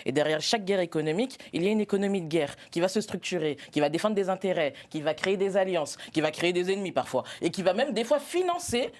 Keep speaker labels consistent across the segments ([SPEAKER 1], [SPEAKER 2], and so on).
[SPEAKER 1] Et derrière chaque guerre économique, il y a une économie de guerre qui va se structurer, qui va défendre des intérêts, qui va créer des alliances, qui va créer des ennemis parfois, et qui va même des fois financer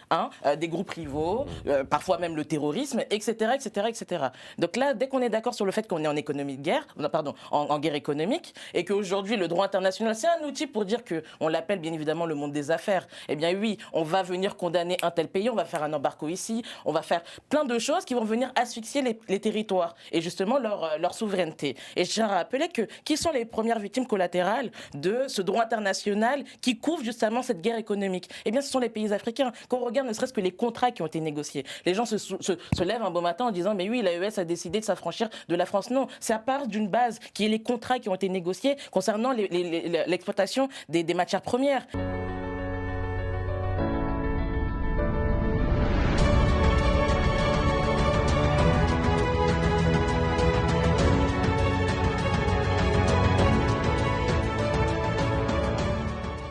[SPEAKER 1] des groupes rivaux, parfois même le terrorisme, etc., etc., etc. Donc là, dès qu'on est d'accord sur le fait qu'on est en économie de guerre, non, pardon, en guerre économique, et qu'aujourd'hui le droit international, c'est un outil pour dire que, on l'appelle bien évidemment le monde des affaires. Eh bien oui, on va venir condamner un tel pays, on va faire un embargo ici, on va faire plein de choses qui vont venir asphyxier les territoires et justement leur souveraineté. Et je tiens à rappeler que qui sont les premières victimes collatérales de ce droit international qui couvre justement cette guerre économique? Eh bien, ce sont les pays africains. Quand on regarde ne serait-ce que les contrats qui ont été négociés, les gens se lèvent un beau matin en disant mais oui, l'AES a décidé de s'affranchir de la France. Non, c'est à part d'une base qui est les contrats qui ont été négociés concernant l'exploitation des matières premières.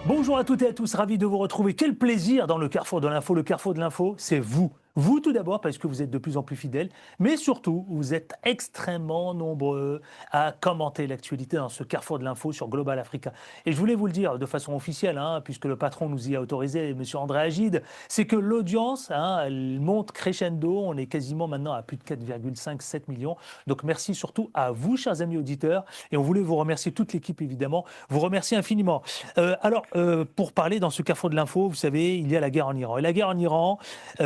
[SPEAKER 2] Bonjour à toutes et à tous, ravi de vous retrouver. Quel plaisir dans le Carrefour de l'Info. Le Carrefour de l'Info, c'est vous. Vous tout d'abord parce que vous êtes de plus en plus fidèles, mais surtout vous êtes extrêmement nombreux à commenter l'actualité dans ce Carrefour de l'Info sur Global Africa. Et je voulais vous le dire de façon officielle, puisque le patron nous y a autorisé, M. André Agide, c'est que l'audience, elle monte crescendo. On est quasiment maintenant à plus de 4,5-7 millions. Donc merci surtout à vous, chers amis auditeurs. Et on voulait vous remercier, toute l'équipe évidemment, vous remercier infiniment. Pour parler dans ce Carrefour de l'Info, vous savez, il y a la guerre en Iran. Et la guerre en Iran,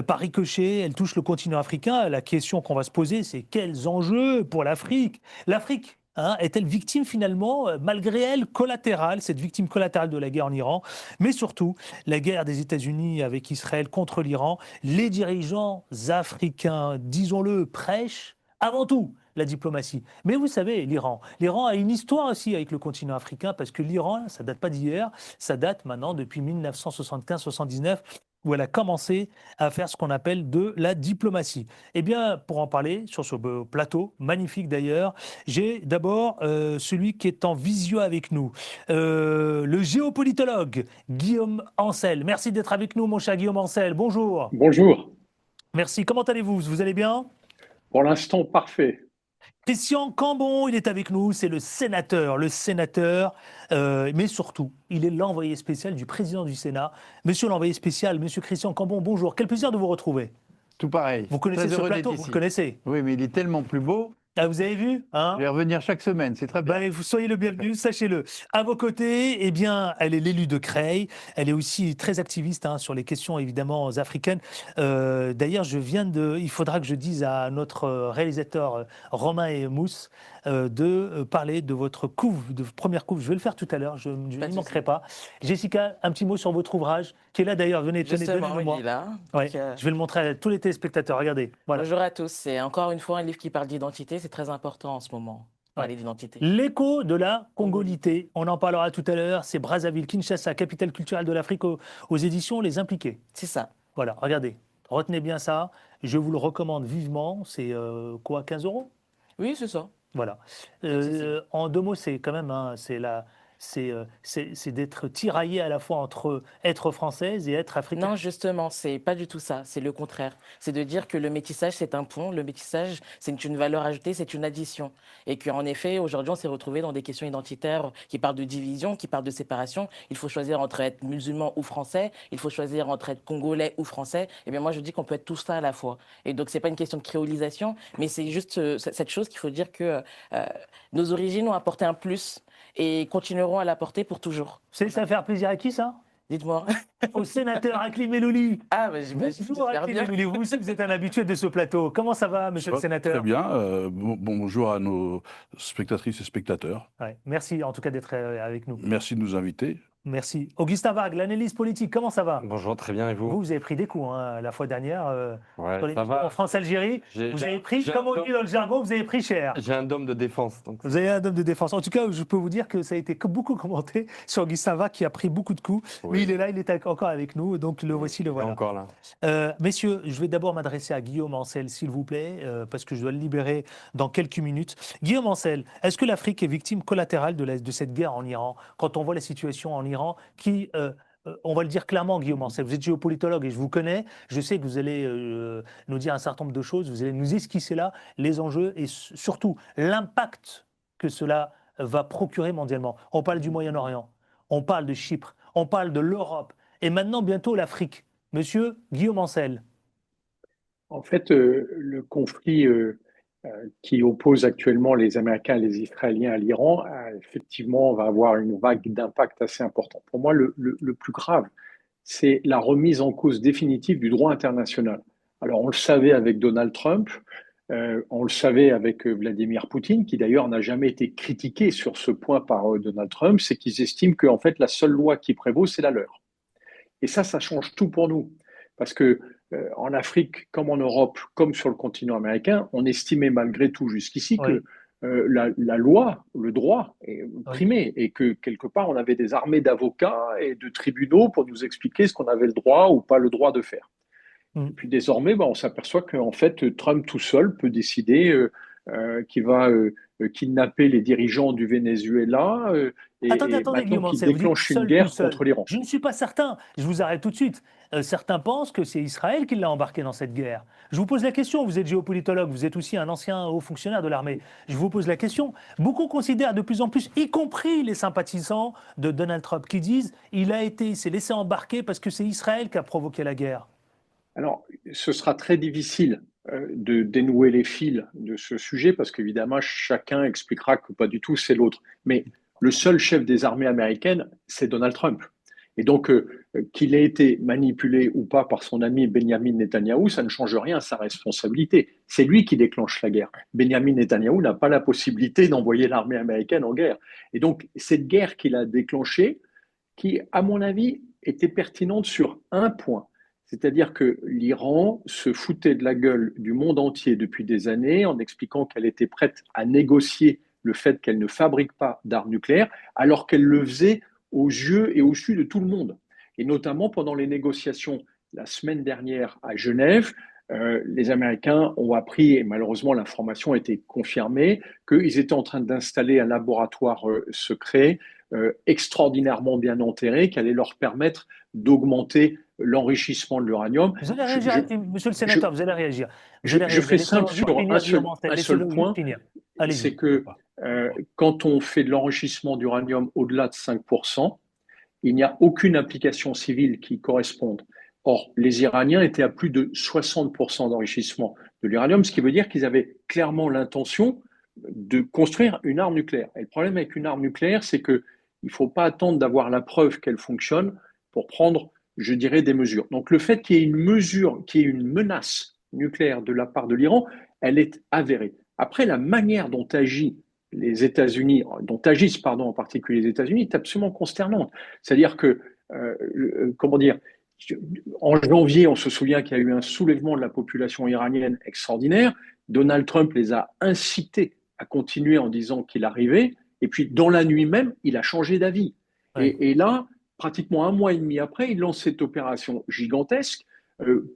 [SPEAKER 2] par ricochet, elle touche le continent africain. La question qu'on va se poser, c'est quels enjeux pour l'Afrique? L'Afrique est-elle victime finalement, malgré elle, collatérale, cette victime collatérale de la guerre en Iran, mais surtout la guerre des États-Unis avec Israël contre l'Iran? Les dirigeants africains, disons-le, prêchent avant tout la diplomatie. Mais vous savez, l'Iran a une histoire aussi avec le continent africain, parce que l'Iran, ça date pas d'hier, ça date maintenant depuis 1975-79, où elle a commencé à faire ce qu'on appelle de la diplomatie. Eh bien, pour en parler sur ce plateau, magnifique d'ailleurs, j'ai d'abord celui qui est en visio avec nous, le géopolitologue Guillaume Ancel. Merci d'être avec nous, mon cher Guillaume Ancel. Bonjour.
[SPEAKER 3] Bonjour.
[SPEAKER 2] Merci. Comment allez-vous? Vous allez bien?
[SPEAKER 3] Pour l'instant, parfait.
[SPEAKER 2] Christian Cambon, il est avec nous, c'est le sénateur, mais surtout, il est l'envoyé spécial du président du Sénat. Monsieur l'envoyé spécial, monsieur Christian Cambon, bonjour, quel plaisir de vous retrouver.
[SPEAKER 4] Tout pareil.
[SPEAKER 2] Vous connaissez ce plateau, vous le connaissez?
[SPEAKER 4] Oui, mais il est tellement plus beau.
[SPEAKER 2] Ah, vous avez vu,
[SPEAKER 4] Je vais revenir chaque semaine, c'est très bien.
[SPEAKER 2] Vous soyez le bienvenu, sachez-le. À vos côtés, eh bien, elle est l'élue de Creil. Elle est aussi très activiste sur les questions évidemment africaines. D'ailleurs, il faudra que je dise à notre réalisateur Romain et Mousse de parler de votre première couve. Je vais le faire tout à l'heure, je n'y manquerai pas. Jessica, un petit mot sur votre ouvrage, qui est là d'ailleurs. Venez, donnez-le-moi. Ouais, je vais le montrer à tous les téléspectateurs. Regardez. Voilà.
[SPEAKER 1] Bonjour à tous. C'est encore une fois un livre qui parle d'identité. C'est très important en ce moment. Parler d'identité.
[SPEAKER 2] L'écho de la congolité. On en parlera tout à l'heure. C'est Brazzaville, Kinshasa, capitale culturelle de l'Afrique, aux éditions Les Impliqués.
[SPEAKER 1] C'est ça.
[SPEAKER 2] Voilà, regardez. Retenez bien ça. Je vous le recommande vivement. C'est quoi, 15 €?
[SPEAKER 1] Oui, c'est ça.
[SPEAKER 2] Voilà. En deux mots, c'est quand même, c'est d'être tiraillé à la fois entre être française et être africaine.
[SPEAKER 1] Non, justement, c'est pas du tout ça. C'est le contraire. C'est de dire que le métissage, c'est un pont. Le métissage, c'est une valeur ajoutée, c'est une addition. Et qu'en effet, aujourd'hui, on s'est retrouvé dans des questions identitaires qui parlent de division, qui parlent de séparation. Il faut choisir entre être musulman ou français. Il faut choisir entre être congolais ou français. Eh bien, moi, je dis qu'on peut être tout ça à la fois. Et donc, c'est pas une question de créolisation, mais c'est juste cette chose qu'il faut dire que nos origines ont apporté un plus et continueront à l'apporter pour toujours.
[SPEAKER 2] Ça va faire plaisir à qui, ça?
[SPEAKER 1] Dites-moi.
[SPEAKER 2] Au sénateur Akli Melouli.
[SPEAKER 1] Ah, mais j'imagine.
[SPEAKER 2] Bonjour Akli Melouli, vous aussi vous êtes un habitué de ce plateau. Comment ça va, monsieur le sénateur?
[SPEAKER 5] Très bien. Bonjour à nos spectatrices et spectateurs.
[SPEAKER 2] Ouais, merci en tout cas d'être avec nous.
[SPEAKER 5] Merci de nous inviter.
[SPEAKER 2] Merci. Augustin Vague, l'analyse politique, comment ça va?
[SPEAKER 6] Bonjour, très bien, et vous?
[SPEAKER 2] Vous avez pris des coups la fois dernière
[SPEAKER 6] Ouais,
[SPEAKER 2] sur les
[SPEAKER 6] ça va.
[SPEAKER 2] en France-Algérie. Vous avez pris, comme on dit dans le jargon, vous avez pris cher.
[SPEAKER 6] J'ai un dôme de défense. Donc...
[SPEAKER 2] Vous avez un homme de défense. En tout cas, je peux vous dire que ça a été beaucoup commenté sur Augustin Vague qui a pris beaucoup de coups. Oui. Mais il est là, il est encore avec nous, donc le voici, le voilà.
[SPEAKER 6] Encore là.
[SPEAKER 2] Messieurs, je vais d'abord m'adresser à Guillaume Ancel, s'il vous plaît, parce que je dois le libérer dans quelques minutes. Guillaume Ancel, est-ce que l'Afrique est victime collatérale de cette guerre en Iran? Quand on voit la situation en Iran qui on va le dire clairement, Guillaume Ancel, vous êtes géopolitologue et je vous connais. Je sais que vous allez nous dire un certain nombre de choses, vous allez nous esquisser là les enjeux et surtout l'impact que cela va procurer mondialement. On parle du Moyen-Orient, on parle de Chypre, on parle de l'Europe et maintenant bientôt l'Afrique. Monsieur Guillaume Ancel.
[SPEAKER 3] En fait, le conflit qui oppose actuellement les Américains et les Israéliens à l'Iran, effectivement, va avoir une vague d'impact assez important. Pour moi, le plus grave, c'est la remise en cause définitive du droit international. Alors, on le savait avec Donald Trump, on le savait avec Vladimir Poutine, qui d'ailleurs n'a jamais été critiqué sur ce point par Donald Trump, c'est qu'ils estiment qu'en fait, la seule loi qui prévaut, c'est la leur. Et ça change tout pour nous. Parce que en Afrique, comme en Europe, comme sur le continent américain, on estimait malgré tout jusqu'ici que la loi, le droit est primé et que quelque part, on avait des armées d'avocats et de tribunaux pour nous expliquer ce qu'on avait le droit ou pas le droit de faire. Et puis désormais, on s'aperçoit qu'en fait, Trump tout seul peut décider qu'il va kidnapper les dirigeants du Venezuela et
[SPEAKER 2] Attendez,
[SPEAKER 3] maintenant
[SPEAKER 2] Guillaume
[SPEAKER 3] qu'il
[SPEAKER 2] Ancel, vous
[SPEAKER 3] déclenche
[SPEAKER 2] dites
[SPEAKER 3] une
[SPEAKER 2] seul,
[SPEAKER 3] guerre
[SPEAKER 2] tout seul.
[SPEAKER 3] contre l'Iran.
[SPEAKER 2] Je ne suis pas certain. Je vous arrête tout de suite. Certains pensent que c'est Israël qui l'a embarqué dans cette guerre. Je vous pose la question. Vous êtes géopolitologue, vous êtes aussi un ancien haut fonctionnaire de l'armée. Je vous pose la question. Beaucoup considèrent de plus en plus, y compris les sympathisants de Donald Trump, qui disent il s'est laissé embarquer parce que c'est Israël qui a provoqué la guerre.
[SPEAKER 3] Alors, ce sera très difficile de dénouer les fils de ce sujet parce qu'évidemment, chacun expliquera que pas du tout, c'est l'autre. Mais le seul chef des armées américaines, c'est Donald Trump. Et donc, qu'il ait été manipulé ou pas par son ami Benjamin Netanyahou, ça ne change rien à sa responsabilité. C'est lui qui déclenche la guerre. Benjamin Netanyahou n'a pas la possibilité d'envoyer l'armée américaine en guerre. Et donc, cette guerre qu'il a déclenchée, qui, à mon avis, était pertinente sur un point. C'est-à-dire que l'Iran se foutait de la gueule du monde entier depuis des années en expliquant qu'elle était prête à négocier le fait qu'elle ne fabrique pas d'armes nucléaires, alors qu'elle le faisait aux yeux et au su de tout le monde. Et notamment pendant les négociations la semaine dernière à Genève, les Américains ont appris, et malheureusement l'information a été confirmée, qu'ils étaient en train d'installer un laboratoire secret extraordinairement bien enterré qui allait leur permettre d'augmenter l'enrichissement de l'uranium.
[SPEAKER 2] Vous allez réagir, monsieur le sénateur, vous allez réagir.
[SPEAKER 3] Je fais simple sur un seul point, c'est que quand on fait de l'enrichissement d'uranium au-delà de 5%, il n'y a aucune application civile qui corresponde. Or, les Iraniens étaient à plus de 60% d'enrichissement de l'uranium, ce qui veut dire qu'ils avaient clairement l'intention de construire une arme nucléaire. Et le problème avec une arme nucléaire, c'est qu'il ne faut pas attendre d'avoir la preuve qu'elle fonctionne pour prendre, je dirais, des mesures. Donc le fait qu'il y ait une menace nucléaire de la part de l'Iran, elle est avérée. Après, la manière dont agissent en particulier les États-Unis, est absolument consternante. C'est-à-dire que, en janvier, on se souvient qu'il y a eu un soulèvement de la population iranienne extraordinaire. Donald Trump les a incités à continuer en disant qu'il arrivait. Et puis, dans la nuit même, il a changé d'avis. Oui. Et là, pratiquement un mois et demi après, il lance cette opération gigantesque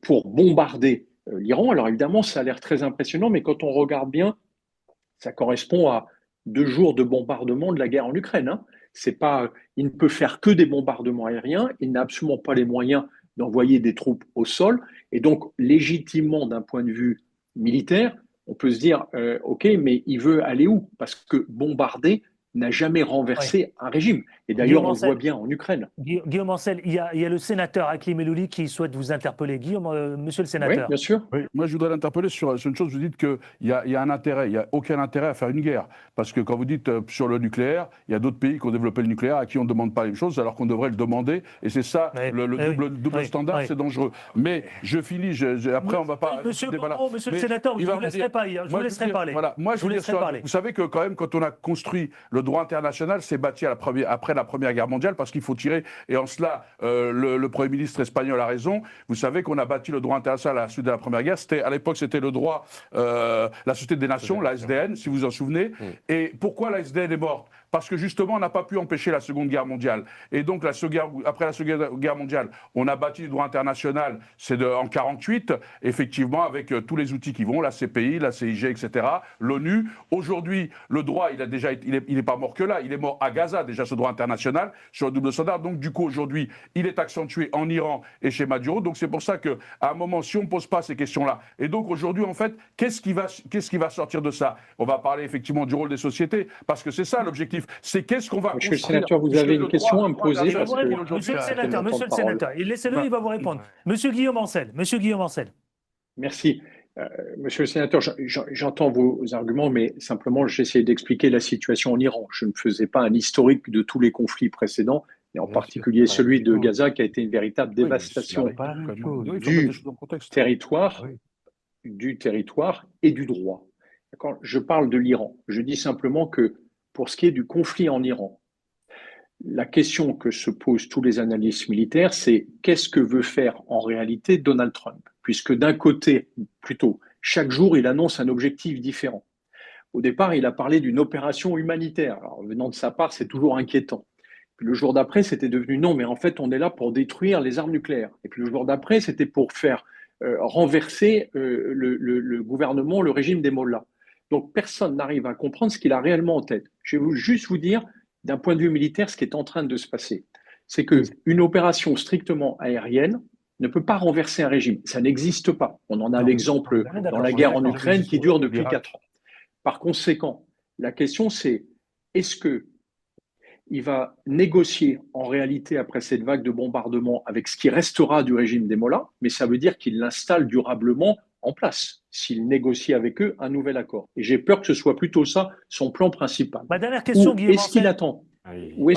[SPEAKER 3] pour bombarder l'Iran. Alors évidemment, ça a l'air très impressionnant, mais quand on regarde bien, ça correspond à 2 jours de bombardement de la guerre en Ukraine. Hein. C'est pas, il ne peut faire que des bombardements aériens. Il n'a absolument pas les moyens d'envoyer des troupes au sol. Et donc, légitimement, d'un point de vue militaire, on peut se dire, OK, mais il veut aller où? Parce que bombarder n'a jamais renversé un régime. Et d'ailleurs, on le voit bien en Ukraine.
[SPEAKER 2] Guillaume Ancel, il y a le sénateur Hakim Elouli qui souhaite vous interpeller. Guillaume, monsieur le sénateur.
[SPEAKER 3] Oui, bien sûr.
[SPEAKER 5] Oui, moi, je voudrais l'interpeller sur une chose. Vous dites qu'il y a un intérêt. Il n'y a aucun intérêt à faire une guerre. Parce que quand vous dites sur le nucléaire, il y a d'autres pays qui ont développé le nucléaire à qui on ne demande pas les choses alors qu'on devrait le demander. Et c'est ça, le double standard, c'est dangereux. Mais je finis. Après, on ne va pas...
[SPEAKER 2] Monsieur le sénateur, je ne vous laisserai pas. Je vous laisserai parler.
[SPEAKER 5] Voilà. Moi, je vous laisserai parler. Vous savez que quand même, quand on a construit le droit international, c'est bâti après la Première Guerre mondiale parce qu'il faut tirer, et en cela, le Premier ministre espagnol a raison. Vous savez qu'on a bâti le droit international à la suite de la Première Guerre. À l'époque, c'était le droit, la Société des Nations, la SDN, si vous vous en souvenez. Et pourquoi la SDN est morte? parce que justement, on n'a pas pu empêcher la Seconde Guerre mondiale. Et donc, après la Seconde Guerre mondiale, on a bâti le droit international, c'est en 48, effectivement, avec tous les outils qui vont, la CPI, la CIG, etc., l'ONU. Aujourd'hui, le droit, il n'est pas mort que là, il est mort à Gaza, déjà, ce droit international, sur le double standard. Donc, du coup, aujourd'hui, il est accentué en Iran et chez Maduro. Donc, c'est pour ça qu'à un moment, si on ne pose pas ces questions-là, et donc aujourd'hui, en fait, qu'est-ce qui va sortir de ça? On va parler effectivement du rôle des sociétés, parce que c'est ça l'objectif. C'est qu'est-ce qu'on va
[SPEAKER 3] Monsieur le
[SPEAKER 5] construire.
[SPEAKER 3] sénateur, vous avez une question à me poser
[SPEAKER 2] Il va
[SPEAKER 3] parce
[SPEAKER 2] vous
[SPEAKER 3] que
[SPEAKER 2] répondre. Monsieur le sénateur, laissez-le,
[SPEAKER 5] Bah,
[SPEAKER 2] il va vous répondre. Monsieur Guillaume Ancel,
[SPEAKER 3] merci. Monsieur le sénateur, j'entends vos arguments, mais simplement j'essaie d'expliquer la situation en Iran. Je ne faisais pas un historique de tous les conflits précédents, et en particulier celui de Gaza qui a été une véritable dévastation territoire, du territoire et du droit. D'accord. Je parle de l'Iran. Je dis simplement que pour ce qui est du conflit en Iran, la question que se posent tous les analystes militaires, c'est qu'est-ce que veut faire en réalité Donald Trump? Puisque d'un côté, plutôt, chaque jour, il annonce un objectif différent. Au départ, il a parlé d'une opération humanitaire. Alors, venant de sa part, c'est toujours inquiétant. Puis le jour d'après, c'était devenu non, mais en fait, on est là pour détruire les armes nucléaires. Et puis le jour d'après, c'était pour faire renverser le gouvernement, le régime des mollahs. Donc personne n'arrive à comprendre ce qu'il a réellement en tête. Je vais juste vous dire, d'un point de vue militaire, ce qui est en train de se passer. C'est qu'une opération strictement aérienne ne peut pas renverser un régime. Ça n'existe pas. On en a l'exemple dans la guerre en Ukraine qui dure depuis 4 ans. Par conséquent, la question c'est, est-ce que il va négocier en réalité après cette vague de bombardement avec ce qui restera du régime des mollahs, mais ça veut dire qu'il l'installe durablement en place, s'il négocie avec eux un nouvel accord. Et j'ai peur que ce soit plutôt ça son plan principal.
[SPEAKER 2] Ma dernière question, Guillaume.
[SPEAKER 3] Est-ce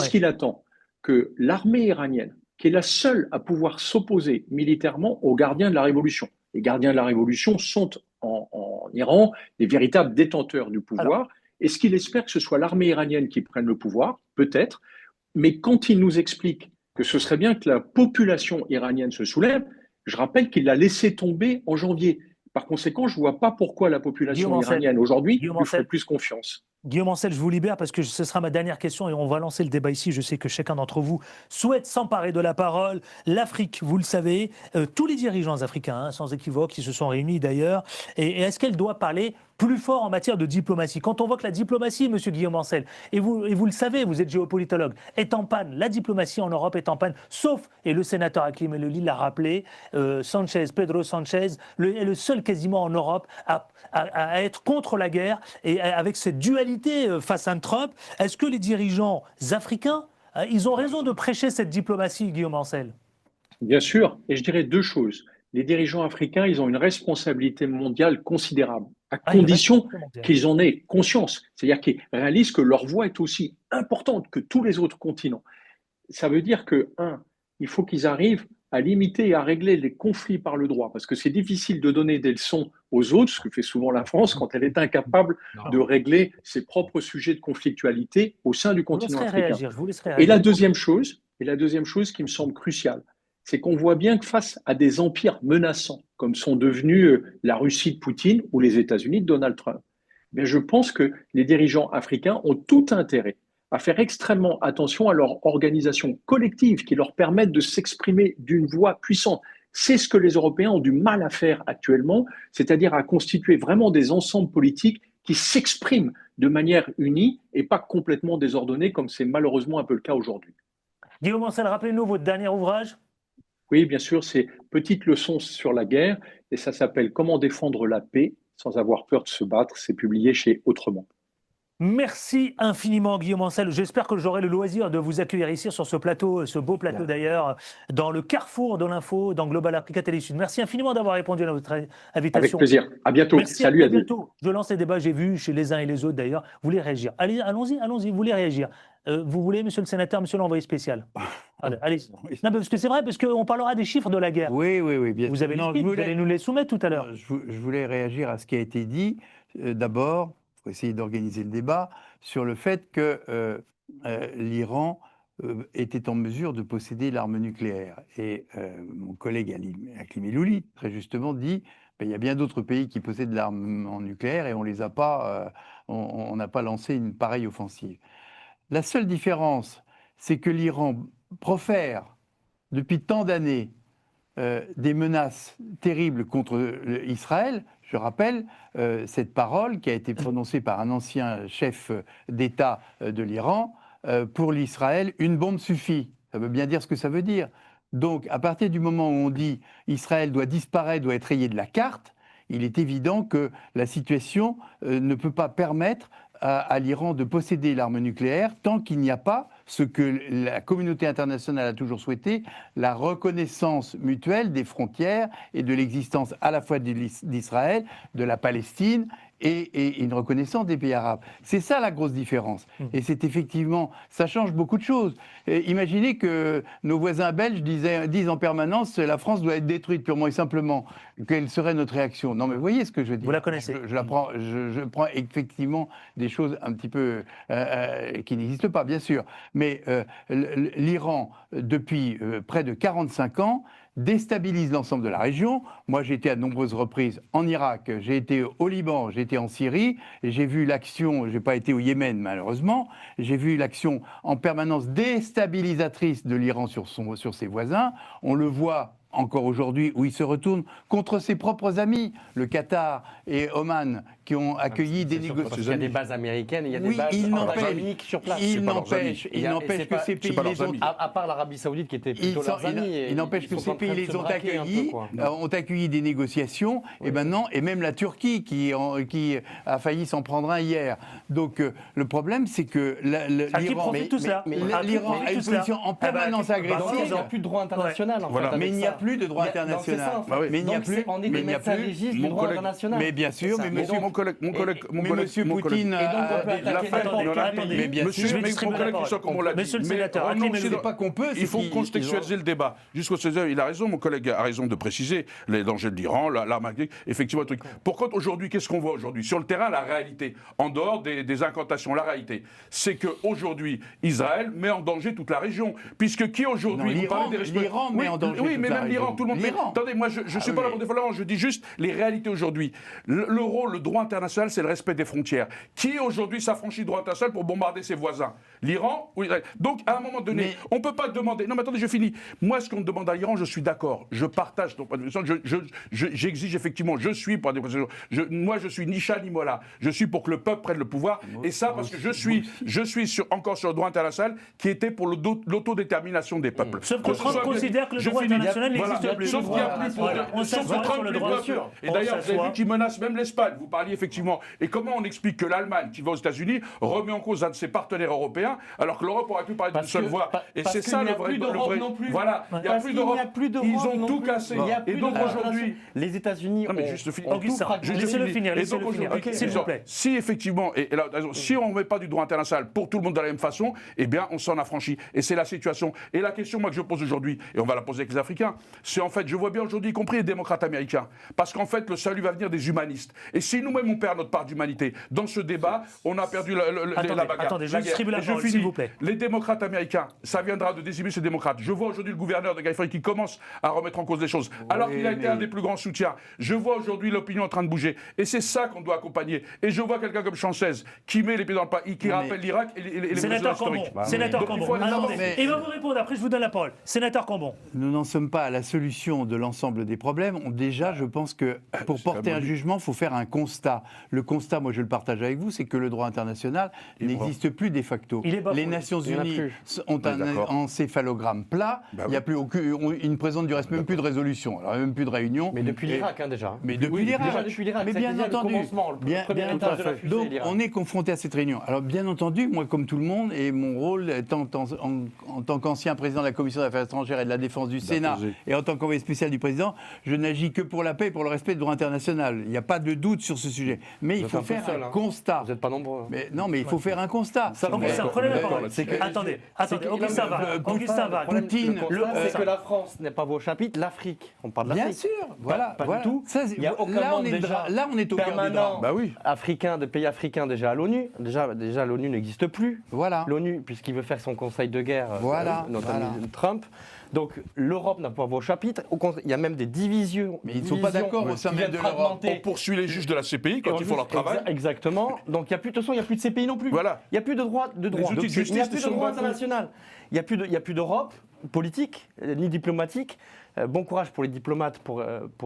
[SPEAKER 3] qu'il attend que l'armée iranienne, qui est la seule à pouvoir s'opposer militairement aux gardiens de la révolution, les gardiens de la révolution sont en Iran les véritables détenteurs du pouvoir. Est-ce qu'il espère que ce soit l'armée iranienne qui prenne le pouvoir? Peut-être. Mais quand il nous explique que ce serait bien que la population iranienne se soulève, je rappelle qu'il l'a laissé tomber en janvier. Par conséquent, je ne vois pas pourquoi la population iranienne aujourd'hui lui ferait plus confiance.
[SPEAKER 2] Guillaume Ancel, je vous libère parce que ce sera ma dernière question et on va lancer le débat ici. Je sais que chacun d'entre vous souhaite s'emparer de la parole. L'Afrique, vous le savez, tous les dirigeants africains, sans équivoque, qui se sont réunis d'ailleurs. Et est-ce qu'elle doit parler plus fort en matière de diplomatie? Quand on voit que la diplomatie, monsieur Guillaume Ancel, et vous le savez, vous êtes géopolitologue, est en panne, la diplomatie en Europe est en panne, sauf, et le sénateur Hakim El l'a rappelé, Pedro Sanchez est le seul quasiment en Europe à être contre la guerre et avec cette dualité face à Trump. Est-ce que les dirigeants africains, ils ont raison de prêcher cette diplomatie, Guillaume Ancel?
[SPEAKER 3] Bien sûr, et je dirais deux choses. Les dirigeants africains, ils ont une responsabilité mondiale considérable, à condition qu'ils en aient conscience. C'est-à-dire qu'ils réalisent que leur voix est aussi importante que tous les autres continents. Ça veut dire que, il faut qu'ils arrivent à limiter et à régler les conflits par le droit, parce que c'est difficile de donner des leçons aux autres, ce que fait souvent la France quand elle est incapable de régler ses propres sujets de conflictualité au sein du continent africain. Et la deuxième chose qui me semble cruciale, c'est qu'on voit bien que face à des empires menaçants, comme sont devenus la Russie de Poutine ou les États-Unis de Donald Trump, bien je pense que les dirigeants africains ont tout intérêt à faire extrêmement attention à leur organisation collective qui leur permette de s'exprimer d'une voix puissante. C'est ce que les Européens ont du mal à faire actuellement, c'est-à-dire à constituer vraiment des ensembles politiques qui s'expriment de manière unie et pas complètement désordonnée, comme c'est malheureusement un peu le cas aujourd'hui.
[SPEAKER 2] Guillaume Ancel, rappelez-nous votre dernier ouvrage.
[SPEAKER 3] Oui, bien sûr, c'est Petites leçons sur la guerre, et ça s'appelle Comment défendre la paix sans avoir peur de se battre. C'est publié chez Autrement.
[SPEAKER 2] Merci infiniment, Guillaume Ancel. J'espère que j'aurai le loisir de vous accueillir ici sur ce plateau, ce beau plateau d'ailleurs, dans le carrefour de l'info, dans Global Africa Télésud. Merci infiniment d'avoir répondu à notre invitation.
[SPEAKER 3] Avec plaisir. À bientôt.
[SPEAKER 2] Merci,
[SPEAKER 3] salut
[SPEAKER 2] à bientôt. Je lance les débats, j'ai vu chez les uns et les autres d'ailleurs. Vous voulez réagir? Allez, allons-y, vous voulez réagir? Vous voulez, monsieur le sénateur, monsieur l'envoyé spécial? Allez. Non, parce que c'est vrai, parce qu'on parlera des chiffres de la guerre.
[SPEAKER 4] Oui, bien
[SPEAKER 2] vous avez les chiffres, vous allez nous les soumettre tout à l'heure.
[SPEAKER 4] Je voulais réagir à ce qui a été dit. D'abord, il faut essayer d'organiser le débat sur le fait que l'Iran était en mesure de posséder l'arme nucléaire. Et mon collègue Hakim El très justement, dit il y a bien d'autres pays qui possèdent l'arme nucléaire et on n'a pas lancé une pareille offensive. La seule différence, c'est que l'Iran profère depuis tant d'années des menaces terribles contre Israël. Je rappelle cette parole qui a été prononcée par un ancien chef d'État de l'Iran. Pour l'Israël, une bombe suffit. Ça veut bien dire ce que ça veut dire. Donc, à partir du moment où on dit Israël doit disparaître, doit être rayé de la carte, il est évident que la situation ne peut pas permettre à l'Iran de posséder l'arme nucléaire tant qu'il n'y a pas ce que la communauté internationale a toujours souhaité, la reconnaissance mutuelle des frontières et de l'existence à la fois d'Israël, de la Palestine et une reconnaissance des pays arabes. C'est ça la grosse différence. Et c'est effectivement, ça change beaucoup de choses. Imaginez que nos voisins belges disent en permanence la France doit être détruite purement et simplement. Quelle serait notre réaction? Non mais vous voyez ce que je veux dire.
[SPEAKER 2] Vous la connaissez.
[SPEAKER 4] Je prends effectivement des choses un petit peu qui n'existent pas, bien sûr. Mais l'Iran, depuis près de 45 ans, déstabilise l'ensemble de la région. Moi, j'ai été à de nombreuses reprises en Irak, j'ai été au Liban, j'ai été en Syrie, j'ai vu l'action, je n'ai pas été au Yémen malheureusement, j'ai vu l'action en permanence déstabilisatrice de l'Iran sur ses voisins. On le voit encore aujourd'hui, où il se retourne contre ses propres amis, le Qatar et Oman, qui ont accueilli des négociations.
[SPEAKER 6] Il y a des bases américaines, il y a des
[SPEAKER 4] Oui,
[SPEAKER 6] bases
[SPEAKER 4] britanniques
[SPEAKER 6] sur place.
[SPEAKER 4] Il n'empêche que ces pays les ont...
[SPEAKER 6] À part l'Arabie Saoudite qui était plutôt leurs amis.
[SPEAKER 4] Il n'empêche que ces pays les ont accueillis des négociations, et maintenant, et même la Turquie qui a failli s'en prendre un hier. Donc le problème, c'est que l'Iran a une position en permanence agressive.
[SPEAKER 6] Ils n'ont plus de droit international.
[SPEAKER 4] Mais il n'y a plus de droit international.
[SPEAKER 6] Mais il n'y a plus. On est des médecins légistes du droit international.
[SPEAKER 4] Mais bien sûr, mais
[SPEAKER 5] mon collègue,
[SPEAKER 4] monsieur Poutine
[SPEAKER 5] mais bien sûr, mais mon collègue qui soit comme on l'a dit.
[SPEAKER 2] Monsieur le sénateur,
[SPEAKER 4] c'est pas qu'on peut.
[SPEAKER 5] Il faut contextualiser le débat. Jusqu'au 16h, il a raison, mon collègue a raison de préciser les dangers de l'Iran, l'arme atomique, effectivement, le truc. Par contre, aujourd'hui, qu'est-ce qu'on voit aujourd'hui? Sur le terrain, la réalité, en dehors des incantations, la réalité, c'est qu'aujourd'hui, Israël met en danger toute la région. Puisque qui aujourd'hui,
[SPEAKER 4] l'Iran met en danger.
[SPEAKER 5] Oui, mais même l'Iran, tout le monde. Attendez, moi, je ne suis pas là pour défendre, je dis juste les réalités aujourd'hui. Le droit international, c'est le respect des frontières. Qui aujourd'hui s'affranchit du droit international pour bombarder ses voisins? L'Iran ou Israël? Donc, à un moment donné, on ne peut pas demander. Non, mais attendez, je finis. Moi, ce qu'on demande à l'Iran, je suis d'accord. Je partage ton point de vue. J'exige effectivement, je suis pour la démocratie. Moi, je suis ni chat ni mola. Je suis pour que le peuple prenne le pouvoir. Et ça, parce que je suis encore sur le droit international qui était pour l'autodétermination des peuples.
[SPEAKER 2] Sauf que Trump considère que le droit international n'existe plus.
[SPEAKER 5] Sauf qu'il n'y a plus pour Trump, les peuples. Et d'ailleurs, vous avez vu qu'il menace même l'Espagne. Vous parliez effectivement. Et comment on explique que l'Allemagne, qui va aux États-Unis, remet en cause un de ses partenaires européens, alors que l'Europe aurait pu parler d'une seule voix. Et c'est ça le vrai. Voilà, il n'y a plus d'Europe. Ils ont tout cassé. Et donc aujourd'hui,
[SPEAKER 6] les États-Unis ont
[SPEAKER 2] laissez-le finir.
[SPEAKER 5] Et donc aujourd'hui,
[SPEAKER 2] s'il vous plaît.
[SPEAKER 5] Si effectivement, si on ne met pas du droit international pour tout le monde de la même façon, eh bien, on s'en affranchit. Et c'est la situation. Et la question, moi, que je pose aujourd'hui, et on va la poser avec les Africains, c'est en fait, je vois bien aujourd'hui, y compris les démocrates américains, parce qu'en fait, le salut va venir des humanistes. Et si nous-mêmes, on perd notre part d'humanité, dans ce débat, on a perdu la bagarre.
[SPEAKER 2] Attendez, je distribue la parole, s'il vous plaît.
[SPEAKER 5] Les démocrates américains, ça viendra de décimer ces démocrates. Je vois aujourd'hui le gouverneur de Californie qui commence à remettre en cause les choses, alors qu'il a été un des plus grands soutiens. Je vois aujourd'hui l'opinion en train de bouger. Et c'est ça qu'on doit accompagner. Et je vois quelqu'un comme Chancez qui met les pieds dans le pas, qui rappelle l'Irak et les
[SPEAKER 2] Sénateur Cambon, Sénateur Cambon, il va vous répondre, après je vous donne la parole. Sénateur Cambon.
[SPEAKER 4] Nous n'en sommes pas à la solution de l'ensemble des problèmes. Déjà, je pense que pour porter un jugement, il faut faire un constat. Le constat, moi je le partage avec vous, c'est que le droit international n'existe plus de facto. Les Nations Unies ont un encéphalogramme plat, il n'y a plus ils ne présentent du reste même plus de résolution, alors même plus de réunion.
[SPEAKER 6] Mais depuis l'Irak déjà.
[SPEAKER 4] Mais depuis l'Irak. Mais bien entendu. Donc on est confronté à cette réunion. Alors bien entendu, moi comme tout le monde, et mon rôle en tant qu'ancien président de la Commission des Affaires étrangères et de la Défense du Sénat, et en tant qu'envoyé spécial du président, je n'agis que pour la paix et pour le respect du droit international. Il n'y a pas de doute sur ce sujet. Mais il faut faire un constat.
[SPEAKER 6] Vous n'êtes pas nombreux.
[SPEAKER 4] Mais non, mais il faut faire un constat.
[SPEAKER 2] Prenez la parole. Attendez, Augustin va.
[SPEAKER 6] Poutine, c'est que la France n'est pas vos chapitres, l'Afrique. On parle de l'Afrique.
[SPEAKER 4] Bien sûr, voilà.
[SPEAKER 6] Pas du tout. Il y a aucun membre déjà
[SPEAKER 4] là, on est au cœur du drame.
[SPEAKER 6] Africain, de pays africains déjà à l'ONU. Déjà l'ONU n'existe plus.
[SPEAKER 4] Voilà.
[SPEAKER 6] L'ONU, puisqu'il veut faire son conseil de guerre,
[SPEAKER 4] voilà.
[SPEAKER 6] notre ami Trump. Donc l'Europe n'a pas voix au chapitre. Au contraire, il y a même des divisions.
[SPEAKER 4] Mais ils ne sont pas d'accord au sein même de l'Europe.
[SPEAKER 5] On poursuit les juges de la CPI quand ils font leur travail.
[SPEAKER 6] Exactement. Donc de toute façon, il n'y a plus de CPI non plus.
[SPEAKER 5] Voilà.
[SPEAKER 6] Il n'y a plus de droit.
[SPEAKER 5] Les outils de
[SPEAKER 6] Donc,
[SPEAKER 5] justice
[SPEAKER 6] il n'y a plus de
[SPEAKER 5] sont
[SPEAKER 6] droit
[SPEAKER 5] bafoués.
[SPEAKER 6] international. Il n'y a plus d'Europe politique ni diplomatique. Bon courage pour les diplomates pour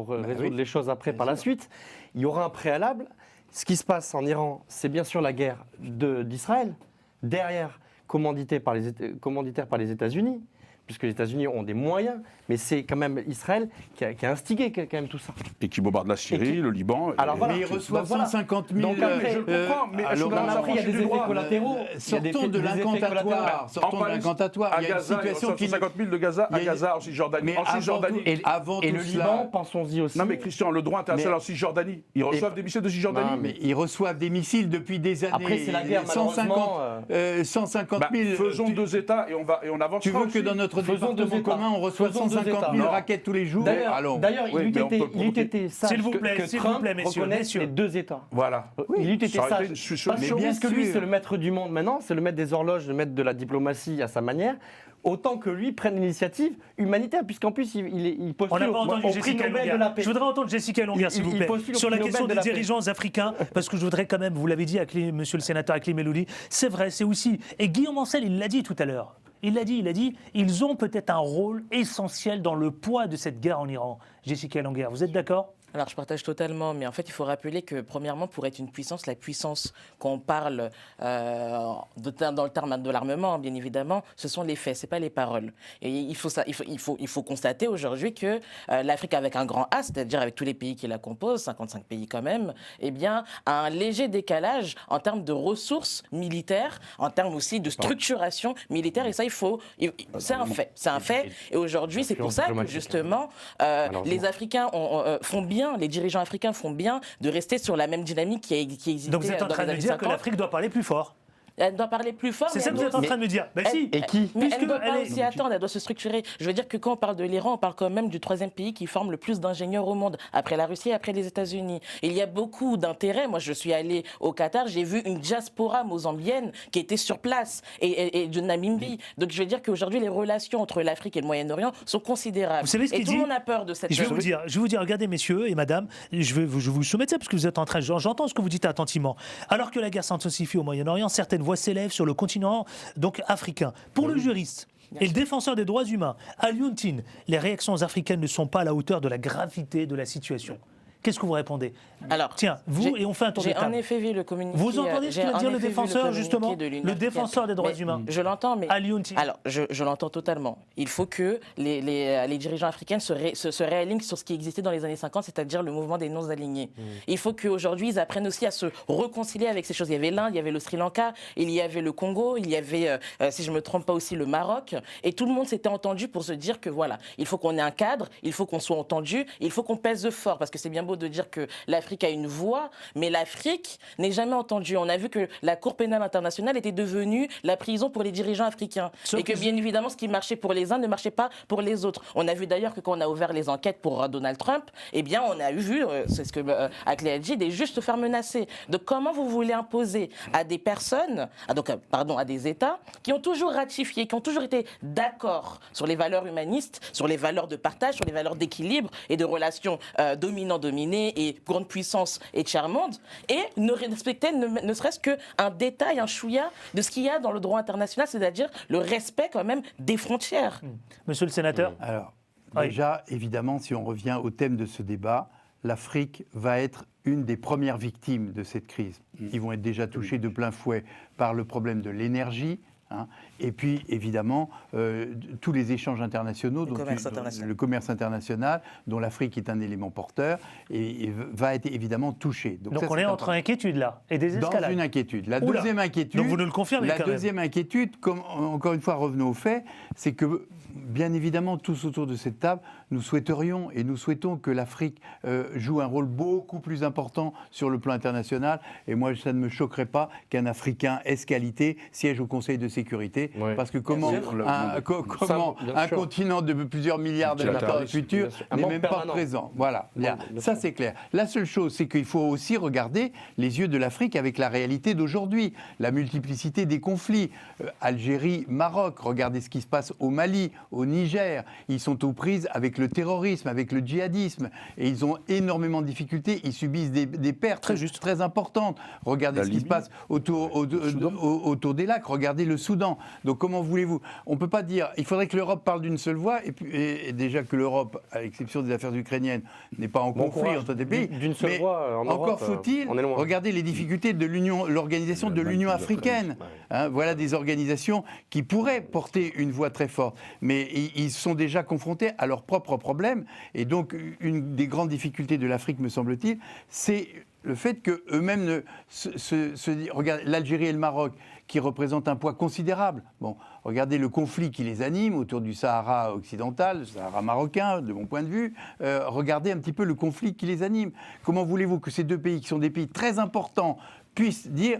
[SPEAKER 6] résoudre les choses après par la suite. Il y aura un préalable. Ce qui se passe en Iran, c'est bien sûr la guerre d'Israël. Derrière, commanditaire par les États-Unis, puisque les États-Unis ont des moyens, mais c'est quand même Israël qui a instigé quand même tout ça.
[SPEAKER 5] Et qui bombarde la Syrie, le Liban.
[SPEAKER 6] Alors voilà.
[SPEAKER 4] Mais ils reçoivent 150 000.
[SPEAKER 6] Donc après,
[SPEAKER 5] je comprends, mais
[SPEAKER 4] alors,
[SPEAKER 6] après, il y a des effets collatéraux.
[SPEAKER 4] sortons de l'incantatoire. Sortons de l'incantatoire.
[SPEAKER 5] À
[SPEAKER 4] Il y a une
[SPEAKER 5] Gaza,
[SPEAKER 4] situation qui.
[SPEAKER 5] 150 000 de Gaza à Gaza, en Cisjordanie.
[SPEAKER 4] Mais
[SPEAKER 5] En Cisjordanie.
[SPEAKER 4] avant
[SPEAKER 6] Et
[SPEAKER 4] tout
[SPEAKER 6] le
[SPEAKER 4] cela-
[SPEAKER 6] Liban, pensons-y aussi.
[SPEAKER 5] Non mais Christian, le droit international en Cisjordanie, ils reçoivent des missiles de Cisjordanie.
[SPEAKER 4] Non, mais ils reçoivent des missiles depuis des années.
[SPEAKER 6] Après, c'est la guerre,
[SPEAKER 4] 150
[SPEAKER 5] Bah,
[SPEAKER 4] 000.
[SPEAKER 5] faisons deux États et on avance.
[SPEAKER 4] Tu veux que dans notre
[SPEAKER 6] Faisons deux
[SPEAKER 4] département
[SPEAKER 6] États.
[SPEAKER 4] commun, on reçoive
[SPEAKER 6] Faisons deux
[SPEAKER 4] 150 000
[SPEAKER 5] États.
[SPEAKER 4] raquettes tous les jours? Allons.
[SPEAKER 6] D'ailleurs,
[SPEAKER 5] Oui, mais on peut
[SPEAKER 6] il eût
[SPEAKER 5] provoquer.
[SPEAKER 6] été sage
[SPEAKER 2] S'il vous plaît,
[SPEAKER 6] que
[SPEAKER 2] s'il vous
[SPEAKER 6] Trump
[SPEAKER 2] plaît, messieurs,
[SPEAKER 6] reconnaisse
[SPEAKER 2] messieurs.
[SPEAKER 6] les deux États.
[SPEAKER 5] Voilà.
[SPEAKER 6] Il eût été
[SPEAKER 5] Ça aurait
[SPEAKER 6] sage.
[SPEAKER 5] été une solution.
[SPEAKER 6] Parce
[SPEAKER 4] Mais
[SPEAKER 6] que
[SPEAKER 4] bien
[SPEAKER 6] lui,
[SPEAKER 4] sûr.
[SPEAKER 6] c'est le maître du monde maintenant, c'est le maître des horloges, le maître de la diplomatie à sa manière. Autant que lui prenne l'initiative humanitaire, puisqu'en plus, il postule
[SPEAKER 2] On n'a pas entendu
[SPEAKER 6] au prix
[SPEAKER 2] Jessica
[SPEAKER 6] Nobel de la
[SPEAKER 2] Longuerre.
[SPEAKER 6] paix.
[SPEAKER 2] Je voudrais entendre Jessica Longuerre, s'il vous
[SPEAKER 6] il
[SPEAKER 2] plaît,
[SPEAKER 6] postule au
[SPEAKER 2] sur la
[SPEAKER 6] prix
[SPEAKER 2] question
[SPEAKER 6] Nobel
[SPEAKER 2] des
[SPEAKER 6] de la paix.
[SPEAKER 2] dirigeants africains, parce que je voudrais quand même, vous l'avez dit, monsieur le sénateur Akli Melouli, c'est vrai, c'est aussi. Et Guillaume Ancel, il l'a dit tout à l'heure. Il a dit, ils ont peut-être un rôle essentiel dans le poids de cette guerre en Iran. Jessica Longuerre, vous êtes d'accord ?
[SPEAKER 1] Alors, je partage totalement, mais en fait, il faut rappeler que, premièrement, pour être une puissance, la puissance qu'on parle dans le terme de l'armement, bien évidemment, ce sont les faits, c'est pas les paroles. Et il faut constater aujourd'hui que l'Afrique, avec un grand A, c'est-à-dire avec tous les pays qui la composent, 55 pays quand même, eh bien, a un léger décalage en termes de ressources militaires, en termes aussi de structuration militaire, et ça, c'est un fait, c'est un fait. Et aujourd'hui, c'est pour ça que, justement, les Africains font bien, les dirigeants africains font bien de rester sur la même dynamique qui existait.
[SPEAKER 2] Donc vous êtes en
[SPEAKER 1] dans
[SPEAKER 2] train
[SPEAKER 1] les
[SPEAKER 2] de
[SPEAKER 1] années
[SPEAKER 2] dire que
[SPEAKER 1] 50.
[SPEAKER 2] l'Afrique doit parler plus fort.
[SPEAKER 1] Elle doit parler plus fort.
[SPEAKER 2] C'est
[SPEAKER 1] mais
[SPEAKER 2] ça que
[SPEAKER 1] elle
[SPEAKER 2] vous êtes en
[SPEAKER 1] doit-
[SPEAKER 2] train de me dire. Ben
[SPEAKER 1] elle-
[SPEAKER 2] si.
[SPEAKER 6] Et qui
[SPEAKER 1] Mais elle
[SPEAKER 2] Puisque
[SPEAKER 1] ne doit pas
[SPEAKER 2] elle est-
[SPEAKER 1] aussi attendre, elle doit se structurer. Je veux dire que quand on parle de l'Iran, on parle quand même du troisième pays qui forme le plus d'ingénieurs au monde, après la Russie et après les États-Unis. Il y a beaucoup d'intérêts. Moi, je suis allée au Qatar, j'ai vu une diaspora mozambienne qui était sur place et de Namibie. Donc je veux dire qu'aujourd'hui, les relations entre l'Afrique et le Moyen-Orient sont considérables.
[SPEAKER 2] Vous savez ce
[SPEAKER 1] et
[SPEAKER 2] qu'il
[SPEAKER 1] tout
[SPEAKER 2] dit
[SPEAKER 1] le monde a peur de cette
[SPEAKER 2] Je vais vous dire, regardez messieurs et madame, je vais vous soumettre ça parce que vous êtes en train, j'entends ce que vous dites attentivement. Alors que la guerre s'intensifie au Moyen-Orient, certaines voix s'élèvent sur le continent donc africain. Pour le juriste et le défenseur des droits humains, Alioune, les réactions africaines ne sont pas à la hauteur de la gravité de la situation. Qu'est-ce que vous répondez?
[SPEAKER 1] Alors,
[SPEAKER 2] tiens, vous, et on fait un tour de
[SPEAKER 1] J'ai
[SPEAKER 2] table.
[SPEAKER 1] en effet vu le communiqué.
[SPEAKER 2] Vous entendez ce
[SPEAKER 1] j'ai
[SPEAKER 2] que vient de
[SPEAKER 1] en
[SPEAKER 2] dire le
[SPEAKER 1] effet vu
[SPEAKER 2] défenseur,
[SPEAKER 1] communiqué
[SPEAKER 2] justement,
[SPEAKER 1] de l'Union
[SPEAKER 2] le
[SPEAKER 1] africaine.
[SPEAKER 2] défenseur des droits
[SPEAKER 1] Mais
[SPEAKER 2] humains.
[SPEAKER 1] Je l'entends, mais
[SPEAKER 2] Alioune.
[SPEAKER 1] alors je l'entends totalement. Il faut que les dirigeants africains se réalignent sur ce qui existait dans les années 50, c'est-à-dire le mouvement des non-alignés. Il faut qu'aujourd'hui ils apprennent aussi à se réconcilier avec ces choses. Il y avait l'Inde, il y avait le Sri Lanka, il y avait le Congo, il y avait, si je me trompe pas aussi, le Maroc, et tout le monde s'était entendu pour se dire que voilà, il faut qu'on ait un cadre, il faut qu'on soit entendu, il faut qu'on pèse fort, parce que c'est bien beau de dire que l'Afrique a une voix, mais l'Afrique n'est jamais entendue. On a vu que la Cour pénale internationale était devenue la prison pour les dirigeants africains.
[SPEAKER 2] Sauf
[SPEAKER 1] et que
[SPEAKER 2] que
[SPEAKER 1] bien évidemment, ce qui marchait pour les uns ne marchait pas pour les autres. On a vu d'ailleurs que quand on a ouvert les enquêtes pour Donald Trump, eh bien, on a vu, c'est ce que Akli a dit, des juges se faire menacer. Donc, comment vous voulez imposer à des personnes, à des États qui ont toujours ratifié, qui ont toujours été d'accord sur les valeurs humanistes, sur les valeurs de partage, sur les valeurs d'équilibre et de relations dominant-dominé et grande puissance et tiers-monde, et ne respecter ne serait-ce qu'un détail, un chouïa de ce qu'il y a dans le droit international, c'est-à-dire le respect quand même des frontières.
[SPEAKER 2] Monsieur le sénateur.
[SPEAKER 4] Alors,
[SPEAKER 2] Oui.
[SPEAKER 4] déjà, évidemment, si on revient au thème de ce débat, l'Afrique va être une des premières victimes de cette crise. Ils vont être déjà touchés de plein fouet par le problème de l'énergie, hein, et puis, évidemment, tous les échanges internationaux, le commerce international, dont l'Afrique est un élément porteur, et va être évidemment touché.
[SPEAKER 2] Donc on est entre inquiétude là, et des escalades.
[SPEAKER 4] Dans une inquiétude. La
[SPEAKER 2] Oula.
[SPEAKER 4] deuxième inquiétude,
[SPEAKER 2] Donc vous nous le confirmez quand même.
[SPEAKER 4] deuxième inquiétude, encore une fois, revenons aux faits, c'est que, bien évidemment, tous autour de cette table, nous souhaiterions et nous souhaitons que l'Afrique joue un rôle beaucoup plus important sur le plan international. Et moi, ça ne me choquerait pas qu'un Africain ès-qualité siège au Conseil de sécurité.
[SPEAKER 6] Oui.
[SPEAKER 4] Parce que comment un continent de plusieurs milliards d'habitants futurs n'est même pas présent. Voilà, ça c'est clair. La seule chose, c'est qu'il faut aussi regarder les yeux de l'Afrique avec la réalité d'aujourd'hui. La multiplicité des conflits. Algérie, Maroc, regardez ce qui se passe au Mali, au Niger. Ils sont aux prises avec le terrorisme, avec le djihadisme. Et ils ont énormément de difficultés. Ils subissent des pertes très importantes. Regardez ce qui se passe autour des lacs. Regardez le Soudan. Donc comment voulez-vous? On ne peut pas dire... Il faudrait que l'Europe parle d'une seule voix. Et déjà que l'Europe, à l'exception des affaires ukrainiennes, n'est pas en conflit entre des pays.
[SPEAKER 6] D'une seule voix en Europe,
[SPEAKER 4] encore faut-il regarder les difficultés de l'organisation de l'Union africaine. Voilà des organisations qui pourraient porter une voix très forte. Mais ils sont déjà confrontés à leurs propres problèmes. Et donc, une des grandes difficultés de l'Afrique, me semble-t-il, c'est le fait qu'eux-mêmes regardez l'Algérie et le Maroc, qui représentent un poids considérable. Bon, regardez le conflit qui les anime autour du Sahara occidental, le Sahara marocain, de mon point de vue. Regardez un petit peu le conflit qui les anime. Comment voulez-vous que ces deux pays, qui sont des pays très importants, puissent dire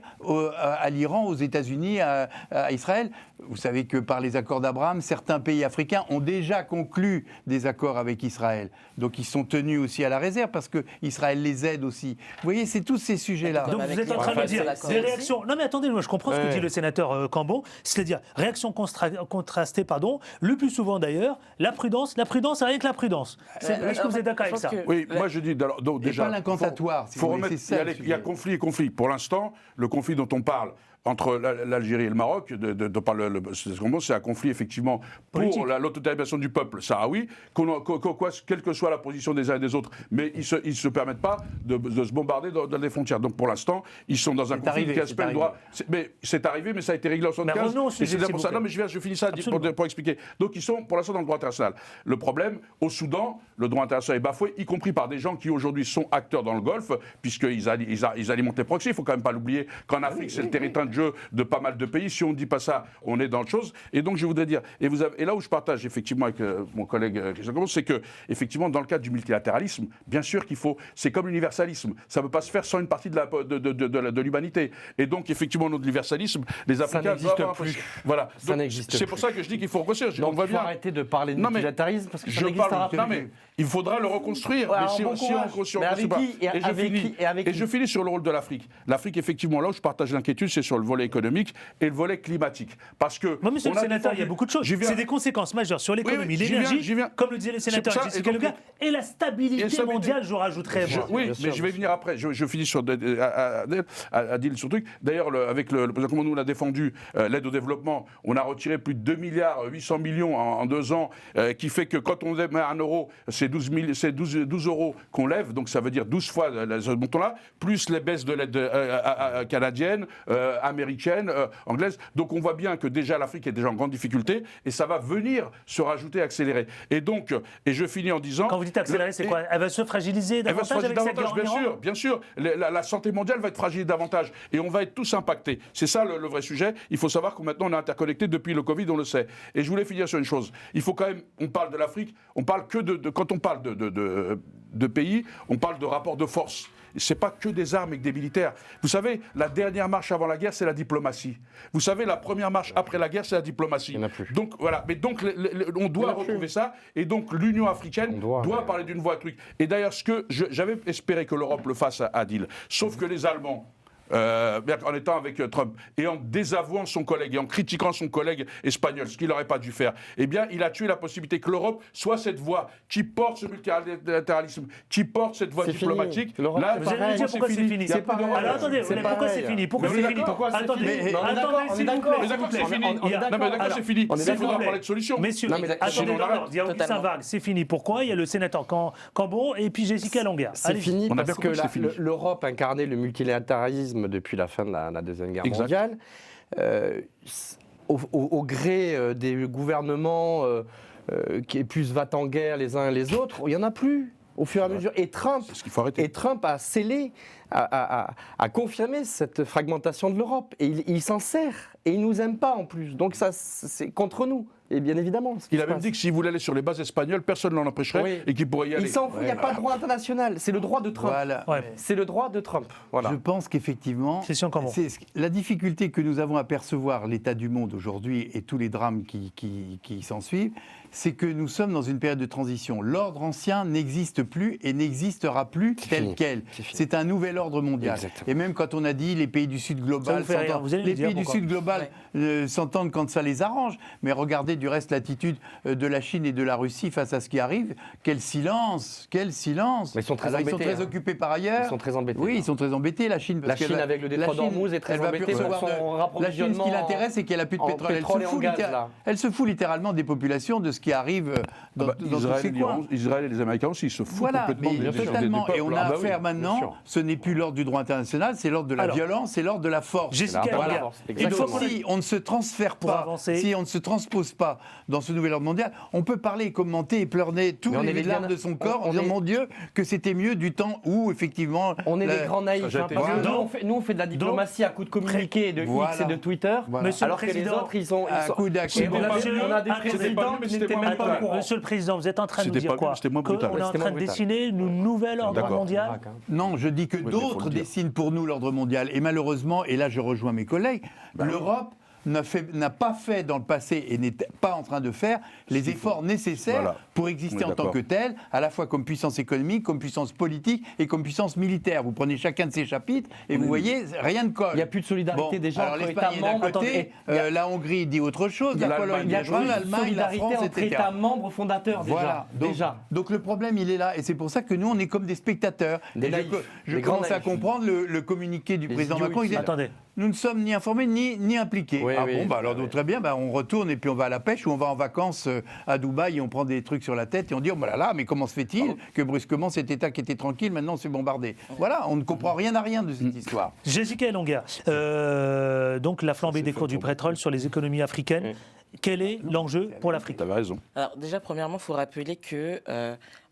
[SPEAKER 4] à l'Iran, aux États-Unis, à Israël, vous savez que par les accords d'Abraham, certains pays africains ont déjà conclu des accords avec Israël. Donc ils sont tenus aussi à la réserve parce qu'Israël les aide aussi. Vous voyez, c'est tous ces sujets-là.
[SPEAKER 2] Donc vous êtes en train de dire des réactions... Non mais attendez, moi je comprends ce que dit le sénateur Cambon, c'est-à-dire réaction contrastée, le plus souvent d'ailleurs, la prudence, rien que la prudence. Est-ce que vous êtes d'accord avec ça?
[SPEAKER 5] Oui, moi je dis... Donc, déjà,
[SPEAKER 4] pas l'incantatoire.
[SPEAKER 5] Il y a conflit et conflit. Pour l'instant, le conflit dont on parle entre l'Algérie et le Maroc, c'est un conflit effectivement pour l'autodétermination du peuple sahraoui, quelle que soit la position des uns et des autres, mais ils ne se permettent pas de se bombarder dans les frontières. Donc pour l'instant, ils sont dans un conflit qui respecte le droit. Mais c'est arrivé, mais ça a été réglé en 1975. Et c'est pour ça. Non, mais je finis ça pour expliquer. Donc ils sont pour l'instant dans le droit international. Le problème, au Soudan, le droit international est bafoué, y compris par des gens qui aujourd'hui sont acteurs dans le Golfe, puisqu'ils alimentent les proxys. Il ne faut quand même pas l'oublier qu'en Afrique, c'est le territoire de jeu de pas mal de pays. Si on ne dit pas ça, on est dans le chose. Et donc, je voudrais dire, et là où je partage effectivement avec mon collègue Christian Cambon, c'est que, effectivement, dans le cadre du multilatéralisme, bien sûr qu'il faut, c'est comme l'universalisme. Ça ne peut pas se faire sans une partie de l'humanité. Et donc, effectivement, notre universalisme, les Africains doivent plus. Voilà.
[SPEAKER 6] Ça n'existe plus.
[SPEAKER 5] C'est pour ça que je dis qu'il faut reconstruire.
[SPEAKER 6] Donc, il faut arrêter de parler de multilatéralisme parce que ça n'existera plus.
[SPEAKER 5] Non, mais il faudra le reconstruire.
[SPEAKER 6] Ouais,
[SPEAKER 5] mais si on
[SPEAKER 6] avec qui
[SPEAKER 5] et je finis sur le rôle de l'Afrique. L'Afrique, effectivement, là où je partage l'inquiétude, c'est sur le volet économique et le volet climatique. Parce que...
[SPEAKER 2] Non, monsieur le sénateur, il y a beaucoup de choses. C'est des conséquences majeures sur l'économie, l'énergie, comme le disait le sénateur Jessica Lega, et la stabilité mondiale, je rajouterais.
[SPEAKER 5] Oui, mais je vais venir après. Je finis sur Adil sur le truc. D'ailleurs, avec le président, comme nous l'a défendu, l'aide au développement, on a retiré plus de 2 milliards 800 millions en 2 ans, qui fait que quand on met 1 euro, c'est 12 euros qu'on lève, donc ça veut dire 12 fois ce montant-là, plus les baisses de l'aide canadienne, américaine, anglaise. Donc on voit bien que déjà l'Afrique est déjà en grande difficulté et ça va venir se rajouter, accélérer. Et donc, et je finis en disant...
[SPEAKER 2] Quand vous dites accélérer, c'est quoi? Elle va se fragiliser davantage avec cette guerre en Iran ?
[SPEAKER 5] Bien sûr. La santé mondiale va être fragilisée davantage et on va être tous impactés. C'est ça le vrai sujet. Il faut savoir que maintenant on est interconnectés depuis le Covid, on le sait. Et je voulais finir sur une chose. Il faut quand même, on parle de l'Afrique, on parle que quand on parle de pays, on parle de rapport de force. C'est pas que des armes et que des militaires. Vous savez, la dernière marche avant la guerre, c'est la diplomatie. Vous savez, la première marche après la guerre, c'est la diplomatie.
[SPEAKER 6] Il n'y en a plus.
[SPEAKER 5] Donc voilà, mais donc on doit retrouver ça, et donc l'Union africaine doit parler d'une voix truc. Et d'ailleurs, ce que j'avais espéré que l'Europe le fasse à Adil, sauf que les Allemands, en étant avec Trump et en désavouant son collègue et en critiquant son collègue espagnol, ce qu'il n'aurait pas dû faire, eh bien, il a tué la possibilité que l'Europe soit cette voix qui porte ce multilatéralisme, qui porte cette voie diplomatique.
[SPEAKER 2] Là, vous allez me dire pourquoi c'est fini. Alors attendez, pourquoi c'est fini? Pourquoi c'est fini? Attendez, s'il vous plaît.
[SPEAKER 5] Mais d'accord, c'est fini. Non, mais d'accord, c'est fini. Il faudra parler de solutions.
[SPEAKER 2] Messieurs, attendez, il y a Augustin Vargue, c'est fini. Pourquoi? Il y a le sénateur Cambon et puis Jessica Longuer.
[SPEAKER 6] C'est fini parce que l'Europe incarnait le multilatéralisme depuis la fin de la Deuxième Guerre mondiale, au gré des gouvernements qui est plus va-t-en-guerre les uns et les autres, il n'y en a plus au fur et à mesure. Et Trump a scellé, a confirmé cette fragmentation de l'Europe. Et il s'en sert. Et il ne nous aime pas en plus. Donc ça, c'est contre nous. Et bien évidemment.
[SPEAKER 5] Il a même dit que s'il voulait aller sur les bases espagnoles, personne ne l'en empêcherait
[SPEAKER 6] Oui.
[SPEAKER 5] et qu'il pourrait y aller.
[SPEAKER 6] Il s'en fout, il n'y a pas de droit international. C'est le droit de Trump.
[SPEAKER 4] Voilà.
[SPEAKER 2] Ouais.
[SPEAKER 6] C'est le droit de Trump. Voilà.
[SPEAKER 4] Je pense qu'effectivement,
[SPEAKER 2] Christian Cambon.
[SPEAKER 4] la difficulté que nous avons à percevoir l'état du monde aujourd'hui et tous les drames qui s'en suivent, c'est que nous sommes dans une période de transition. L'ordre ancien n'existe plus et n'existera plus tel quel. C'est un nouvel ordre mondial.
[SPEAKER 6] Exactement.
[SPEAKER 4] Et même quand on a dit les pays du Sud
[SPEAKER 2] Ça
[SPEAKER 4] global,
[SPEAKER 2] vous fait rire, vous allez
[SPEAKER 4] les
[SPEAKER 2] nous dire
[SPEAKER 4] pays du
[SPEAKER 2] pourquoi.
[SPEAKER 4] Sud global s'entendent quand ça les arrange. Mais regardez du reste l'attitude de la Chine et de la Russie face à ce qui arrive. Quel silence, quel silence.
[SPEAKER 6] Mais ils sont très
[SPEAKER 4] Alors, ils sont
[SPEAKER 6] embêtés,
[SPEAKER 4] très
[SPEAKER 6] hein.
[SPEAKER 4] occupés par ailleurs.
[SPEAKER 6] Ils sont très embêtés.
[SPEAKER 4] Oui, ils sont très embêtés, la Chine.
[SPEAKER 6] La
[SPEAKER 4] Parce
[SPEAKER 6] Chine,
[SPEAKER 4] qu'elle va-
[SPEAKER 6] avec le détroit
[SPEAKER 4] la Chine,
[SPEAKER 6] d'Ormuz, est très
[SPEAKER 4] elle va
[SPEAKER 6] embêtée
[SPEAKER 4] plus
[SPEAKER 6] sur
[SPEAKER 4] recevoir
[SPEAKER 6] son
[SPEAKER 4] de- La Chine, ce
[SPEAKER 6] rapprovisionnement
[SPEAKER 4] qui l'intéresse, c'est qu'il n'y a plus de
[SPEAKER 6] en
[SPEAKER 4] pétrole.
[SPEAKER 6] pétrole et en gaz, là.
[SPEAKER 4] Elle se fout littéralement des populations, de ce qui arrive dans tous ces coins.
[SPEAKER 5] Israël et les Américains aussi, ils se foutent
[SPEAKER 4] Voilà,
[SPEAKER 5] complètement
[SPEAKER 4] mais
[SPEAKER 5] des décisions
[SPEAKER 4] totalement.
[SPEAKER 5] des peuples.
[SPEAKER 4] Et on a
[SPEAKER 5] Ah bah oui,
[SPEAKER 4] affaire
[SPEAKER 5] bien
[SPEAKER 4] maintenant,
[SPEAKER 5] sûr.
[SPEAKER 4] ce n'est plus l'ordre du droit international, c'est l'ordre de la
[SPEAKER 2] Alors,
[SPEAKER 4] violence, c'est l'ordre de la force.
[SPEAKER 2] Jessica
[SPEAKER 6] Voilà.
[SPEAKER 2] Elgar,
[SPEAKER 6] Et
[SPEAKER 2] il faut
[SPEAKER 6] donc,
[SPEAKER 2] qu'on
[SPEAKER 4] Si on ne se transfère
[SPEAKER 2] Pour
[SPEAKER 4] pas,
[SPEAKER 2] avancer.
[SPEAKER 4] si on ne se transpose pas dans ce nouvel ordre mondial, on peut parler, commenter et pleurer tous
[SPEAKER 6] Mais on est
[SPEAKER 4] les
[SPEAKER 6] les
[SPEAKER 4] larmes
[SPEAKER 6] gars-
[SPEAKER 4] de son corps
[SPEAKER 6] on
[SPEAKER 4] en disant
[SPEAKER 6] est-
[SPEAKER 4] mon Dieu que c'était mieux du temps où effectivement
[SPEAKER 6] On est
[SPEAKER 4] la-
[SPEAKER 6] des grands naïfs.
[SPEAKER 5] Ça,
[SPEAKER 6] Hein,
[SPEAKER 5] j'ai
[SPEAKER 6] parce
[SPEAKER 5] été-
[SPEAKER 6] que nous, on fait de la diplomatie à coup de communiqué, de
[SPEAKER 4] Voilà.
[SPEAKER 6] X et de Twitter.
[SPEAKER 4] Voilà.
[SPEAKER 2] Monsieur le
[SPEAKER 6] Alors que les
[SPEAKER 2] Président,
[SPEAKER 6] autres, ils sont.
[SPEAKER 4] à coup d'acte.
[SPEAKER 6] Et on a
[SPEAKER 2] Monsieur-
[SPEAKER 6] on a des
[SPEAKER 2] Attendez,
[SPEAKER 6] présidents
[SPEAKER 5] pas lui, mais
[SPEAKER 6] qui
[SPEAKER 5] c'était
[SPEAKER 6] n'étaient
[SPEAKER 5] moins
[SPEAKER 6] même pas au
[SPEAKER 5] brutal.
[SPEAKER 6] courant.
[SPEAKER 2] Monsieur le Président, vous êtes en train de nous
[SPEAKER 5] C'était
[SPEAKER 2] dire
[SPEAKER 5] pas
[SPEAKER 2] quoi
[SPEAKER 5] lui, c'était moins brutal.
[SPEAKER 2] Qu'on est en
[SPEAKER 6] C'était
[SPEAKER 2] train de
[SPEAKER 6] moins brutal.
[SPEAKER 2] dessiner une nouvelle ordre
[SPEAKER 5] D'accord.
[SPEAKER 2] mondial.
[SPEAKER 4] Non, je dis que
[SPEAKER 5] Oui, mais faut
[SPEAKER 4] d'autres
[SPEAKER 5] le dire.
[SPEAKER 4] dessinent pour nous l'ordre mondial. Et malheureusement, et là je rejoins mes collègues, l'Europe n'a pas fait dans le passé et n'est pas en train de faire les efforts nécessaires
[SPEAKER 5] Voilà.
[SPEAKER 4] pour exister
[SPEAKER 5] On est
[SPEAKER 4] en tant
[SPEAKER 5] d'accord.
[SPEAKER 4] que telle, à la fois comme puissance économique, comme puissance politique et comme puissance militaire. Vous prenez chacun de ces chapitres et vous voyez, rien ne colle.
[SPEAKER 6] Il n'y a plus de solidarité déjà
[SPEAKER 4] alors
[SPEAKER 6] entre
[SPEAKER 4] l'Espagne
[SPEAKER 6] États
[SPEAKER 4] est d'un
[SPEAKER 6] membres.
[SPEAKER 4] côté, la Hongrie dit autre chose, la
[SPEAKER 5] l'Allemagne,
[SPEAKER 4] Pologne
[SPEAKER 6] Il y a
[SPEAKER 4] dit
[SPEAKER 6] plus
[SPEAKER 4] autre chose,
[SPEAKER 6] de
[SPEAKER 4] l'Allemagne, la
[SPEAKER 6] solidarité
[SPEAKER 4] France,
[SPEAKER 6] entre
[SPEAKER 4] etc.
[SPEAKER 6] États membres fondateurs déjà.
[SPEAKER 4] Voilà, donc,
[SPEAKER 6] déjà.
[SPEAKER 4] donc le problème il est là et c'est pour ça que nous on est comme des spectateurs.
[SPEAKER 6] Des
[SPEAKER 4] Et
[SPEAKER 6] naïfs,
[SPEAKER 4] je
[SPEAKER 6] des grands
[SPEAKER 4] commence à
[SPEAKER 6] naïfs.
[SPEAKER 4] comprendre le communiqué du
[SPEAKER 6] Des
[SPEAKER 4] président
[SPEAKER 6] idiots
[SPEAKER 4] Macron. Il dit,
[SPEAKER 2] Attendez.
[SPEAKER 4] nous ne sommes ni informés ni impliqués.
[SPEAKER 6] Oui,
[SPEAKER 4] ah
[SPEAKER 6] oui.
[SPEAKER 4] bon, bah alors donc, très bien, bah, on retourne et puis on va à la pêche ou on va en vacances à Dubaï et on prend des trucs sur la tête et on dit oh bah là, mais comment se fait-il que brusquement cet État qui était tranquille maintenant s'est bombardé. Voilà, on ne comprend rien à rien de cette histoire.
[SPEAKER 2] Jessica Elonga, donc la flambée des cours du pétrole sur les économies africaines. Quel est l'enjeu pour l'Afrique?
[SPEAKER 5] Tu avais raison.
[SPEAKER 1] Alors déjà, premièrement, il faut rappeler que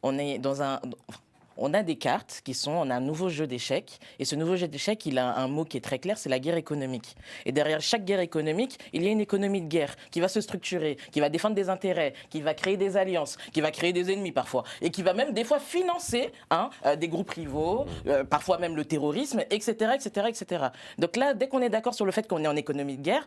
[SPEAKER 1] on est dans un... On a des cartes on a un nouveau jeu d'échecs, et ce nouveau jeu d'échecs, il a un mot qui est très clair, c'est la guerre économique. Et derrière chaque guerre économique, il y a une économie de guerre qui va se structurer, qui va défendre des intérêts, qui va créer des alliances, qui va créer des ennemis parfois, et qui va même des fois financer des groupes rivaux, parfois même le terrorisme, etc., etc., etc. Donc là, dès qu'on est d'accord sur le fait qu'on est en économie de guerre,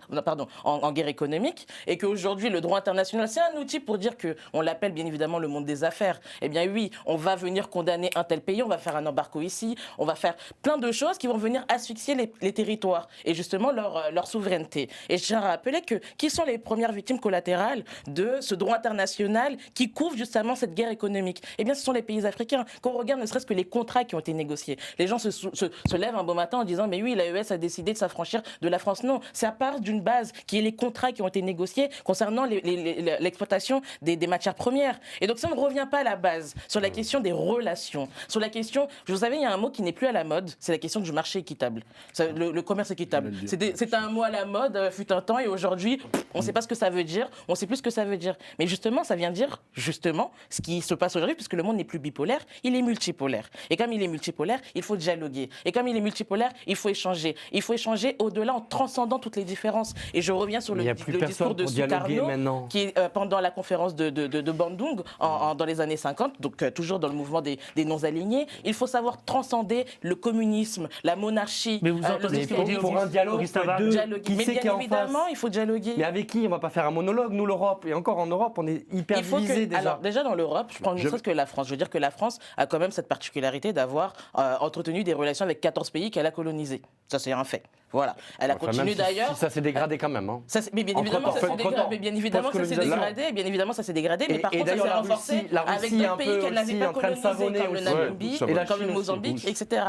[SPEAKER 1] en guerre économique, et qu'aujourd'hui le droit international, c'est un outil pour dire que, on l'appelle bien évidemment le monde des affaires. Eh bien oui, on va venir condamner un tel pays, on va faire un embargo ici, on va faire plein de choses qui vont venir asphyxier les territoires et justement leur souveraineté. Et je tiens à rappeler que qui sont les premières victimes collatérales de ce droit international qui couvre justement cette guerre économique? Eh bien, ce sont les pays africains. Quand on regarde ne serait-ce que les contrats qui ont été négociés, les gens se lèvent un beau matin en disant mais oui, l'AES a décidé de s'affranchir de la France. Non, c'est à part d'une base qui est les contrats qui ont été négociés concernant l'exploitation des matières premières. Et donc, si on ne revient pas à la base sur la question des relations, sur la question, vous savez, il y a un mot qui n'est plus à la mode, c'est la question du marché équitable. Le commerce équitable. C'était un mot à la mode, fut un temps, et aujourd'hui, on ne sait pas ce que ça veut dire, on ne sait plus ce que ça veut dire. Mais justement, ça vient dire, justement, ce qui se passe aujourd'hui, puisque le monde n'est plus bipolaire, il est multipolaire. Et comme il est multipolaire, il faut dialoguer. Et comme il est multipolaire, il faut échanger. Il faut échanger au-delà en transcendant toutes les différences. Et je reviens sur le discours de Sukarno, qui est pendant la conférence de Bandung, dans les années 50, donc toujours dans le mouvement des non-alignés. Il faut savoir transcender le communisme, la monarchie.
[SPEAKER 2] Mais vous entendez ce que dit
[SPEAKER 6] pour un dialogue,
[SPEAKER 2] Augustin
[SPEAKER 6] faut
[SPEAKER 2] Valle.
[SPEAKER 6] deux.
[SPEAKER 1] Dialoguer.
[SPEAKER 6] Qui
[SPEAKER 1] Mais
[SPEAKER 6] c'est qui est
[SPEAKER 1] bien
[SPEAKER 6] en
[SPEAKER 1] évidemment,
[SPEAKER 6] face
[SPEAKER 1] il faut dialoguer.
[SPEAKER 6] Mais avec qui? On va pas faire un monologue, nous l'Europe. Et encore en Europe, on est hyper
[SPEAKER 1] Il faut
[SPEAKER 6] divisé
[SPEAKER 1] que,
[SPEAKER 6] déjà.
[SPEAKER 1] alors déjà dans l'Europe, je prends ne serait-ce que la France. Je veux dire que la France a quand même cette particularité d'avoir entretenu des relations avec 14 pays qu'elle a colonisés. Ça, c'est un fait. Voilà. Elle a
[SPEAKER 6] Enfin,
[SPEAKER 1] continué
[SPEAKER 6] même si-
[SPEAKER 1] d'ailleurs.
[SPEAKER 6] Si ça s'est dégradé quand même. Hein.
[SPEAKER 1] Mais bien évidemment, ça s'est dégradé. Mais bien évidemment, ça s'est dégradé. Bien évidemment, ça s'est dégradé. Mais par
[SPEAKER 6] Et
[SPEAKER 1] contre, ça
[SPEAKER 6] d'ailleurs,
[SPEAKER 1] s'est renforcé
[SPEAKER 6] la
[SPEAKER 1] avec
[SPEAKER 6] Russie est
[SPEAKER 1] d'autres
[SPEAKER 6] un
[SPEAKER 1] pays
[SPEAKER 6] peu
[SPEAKER 1] qu'elle n'avait
[SPEAKER 6] aussi
[SPEAKER 1] pas
[SPEAKER 6] en train de
[SPEAKER 1] colonisés,
[SPEAKER 6] savonner
[SPEAKER 1] comme le
[SPEAKER 6] aussi.
[SPEAKER 1] Namibie,
[SPEAKER 5] Ouais, ça va.
[SPEAKER 1] comme le Mozambique, etc.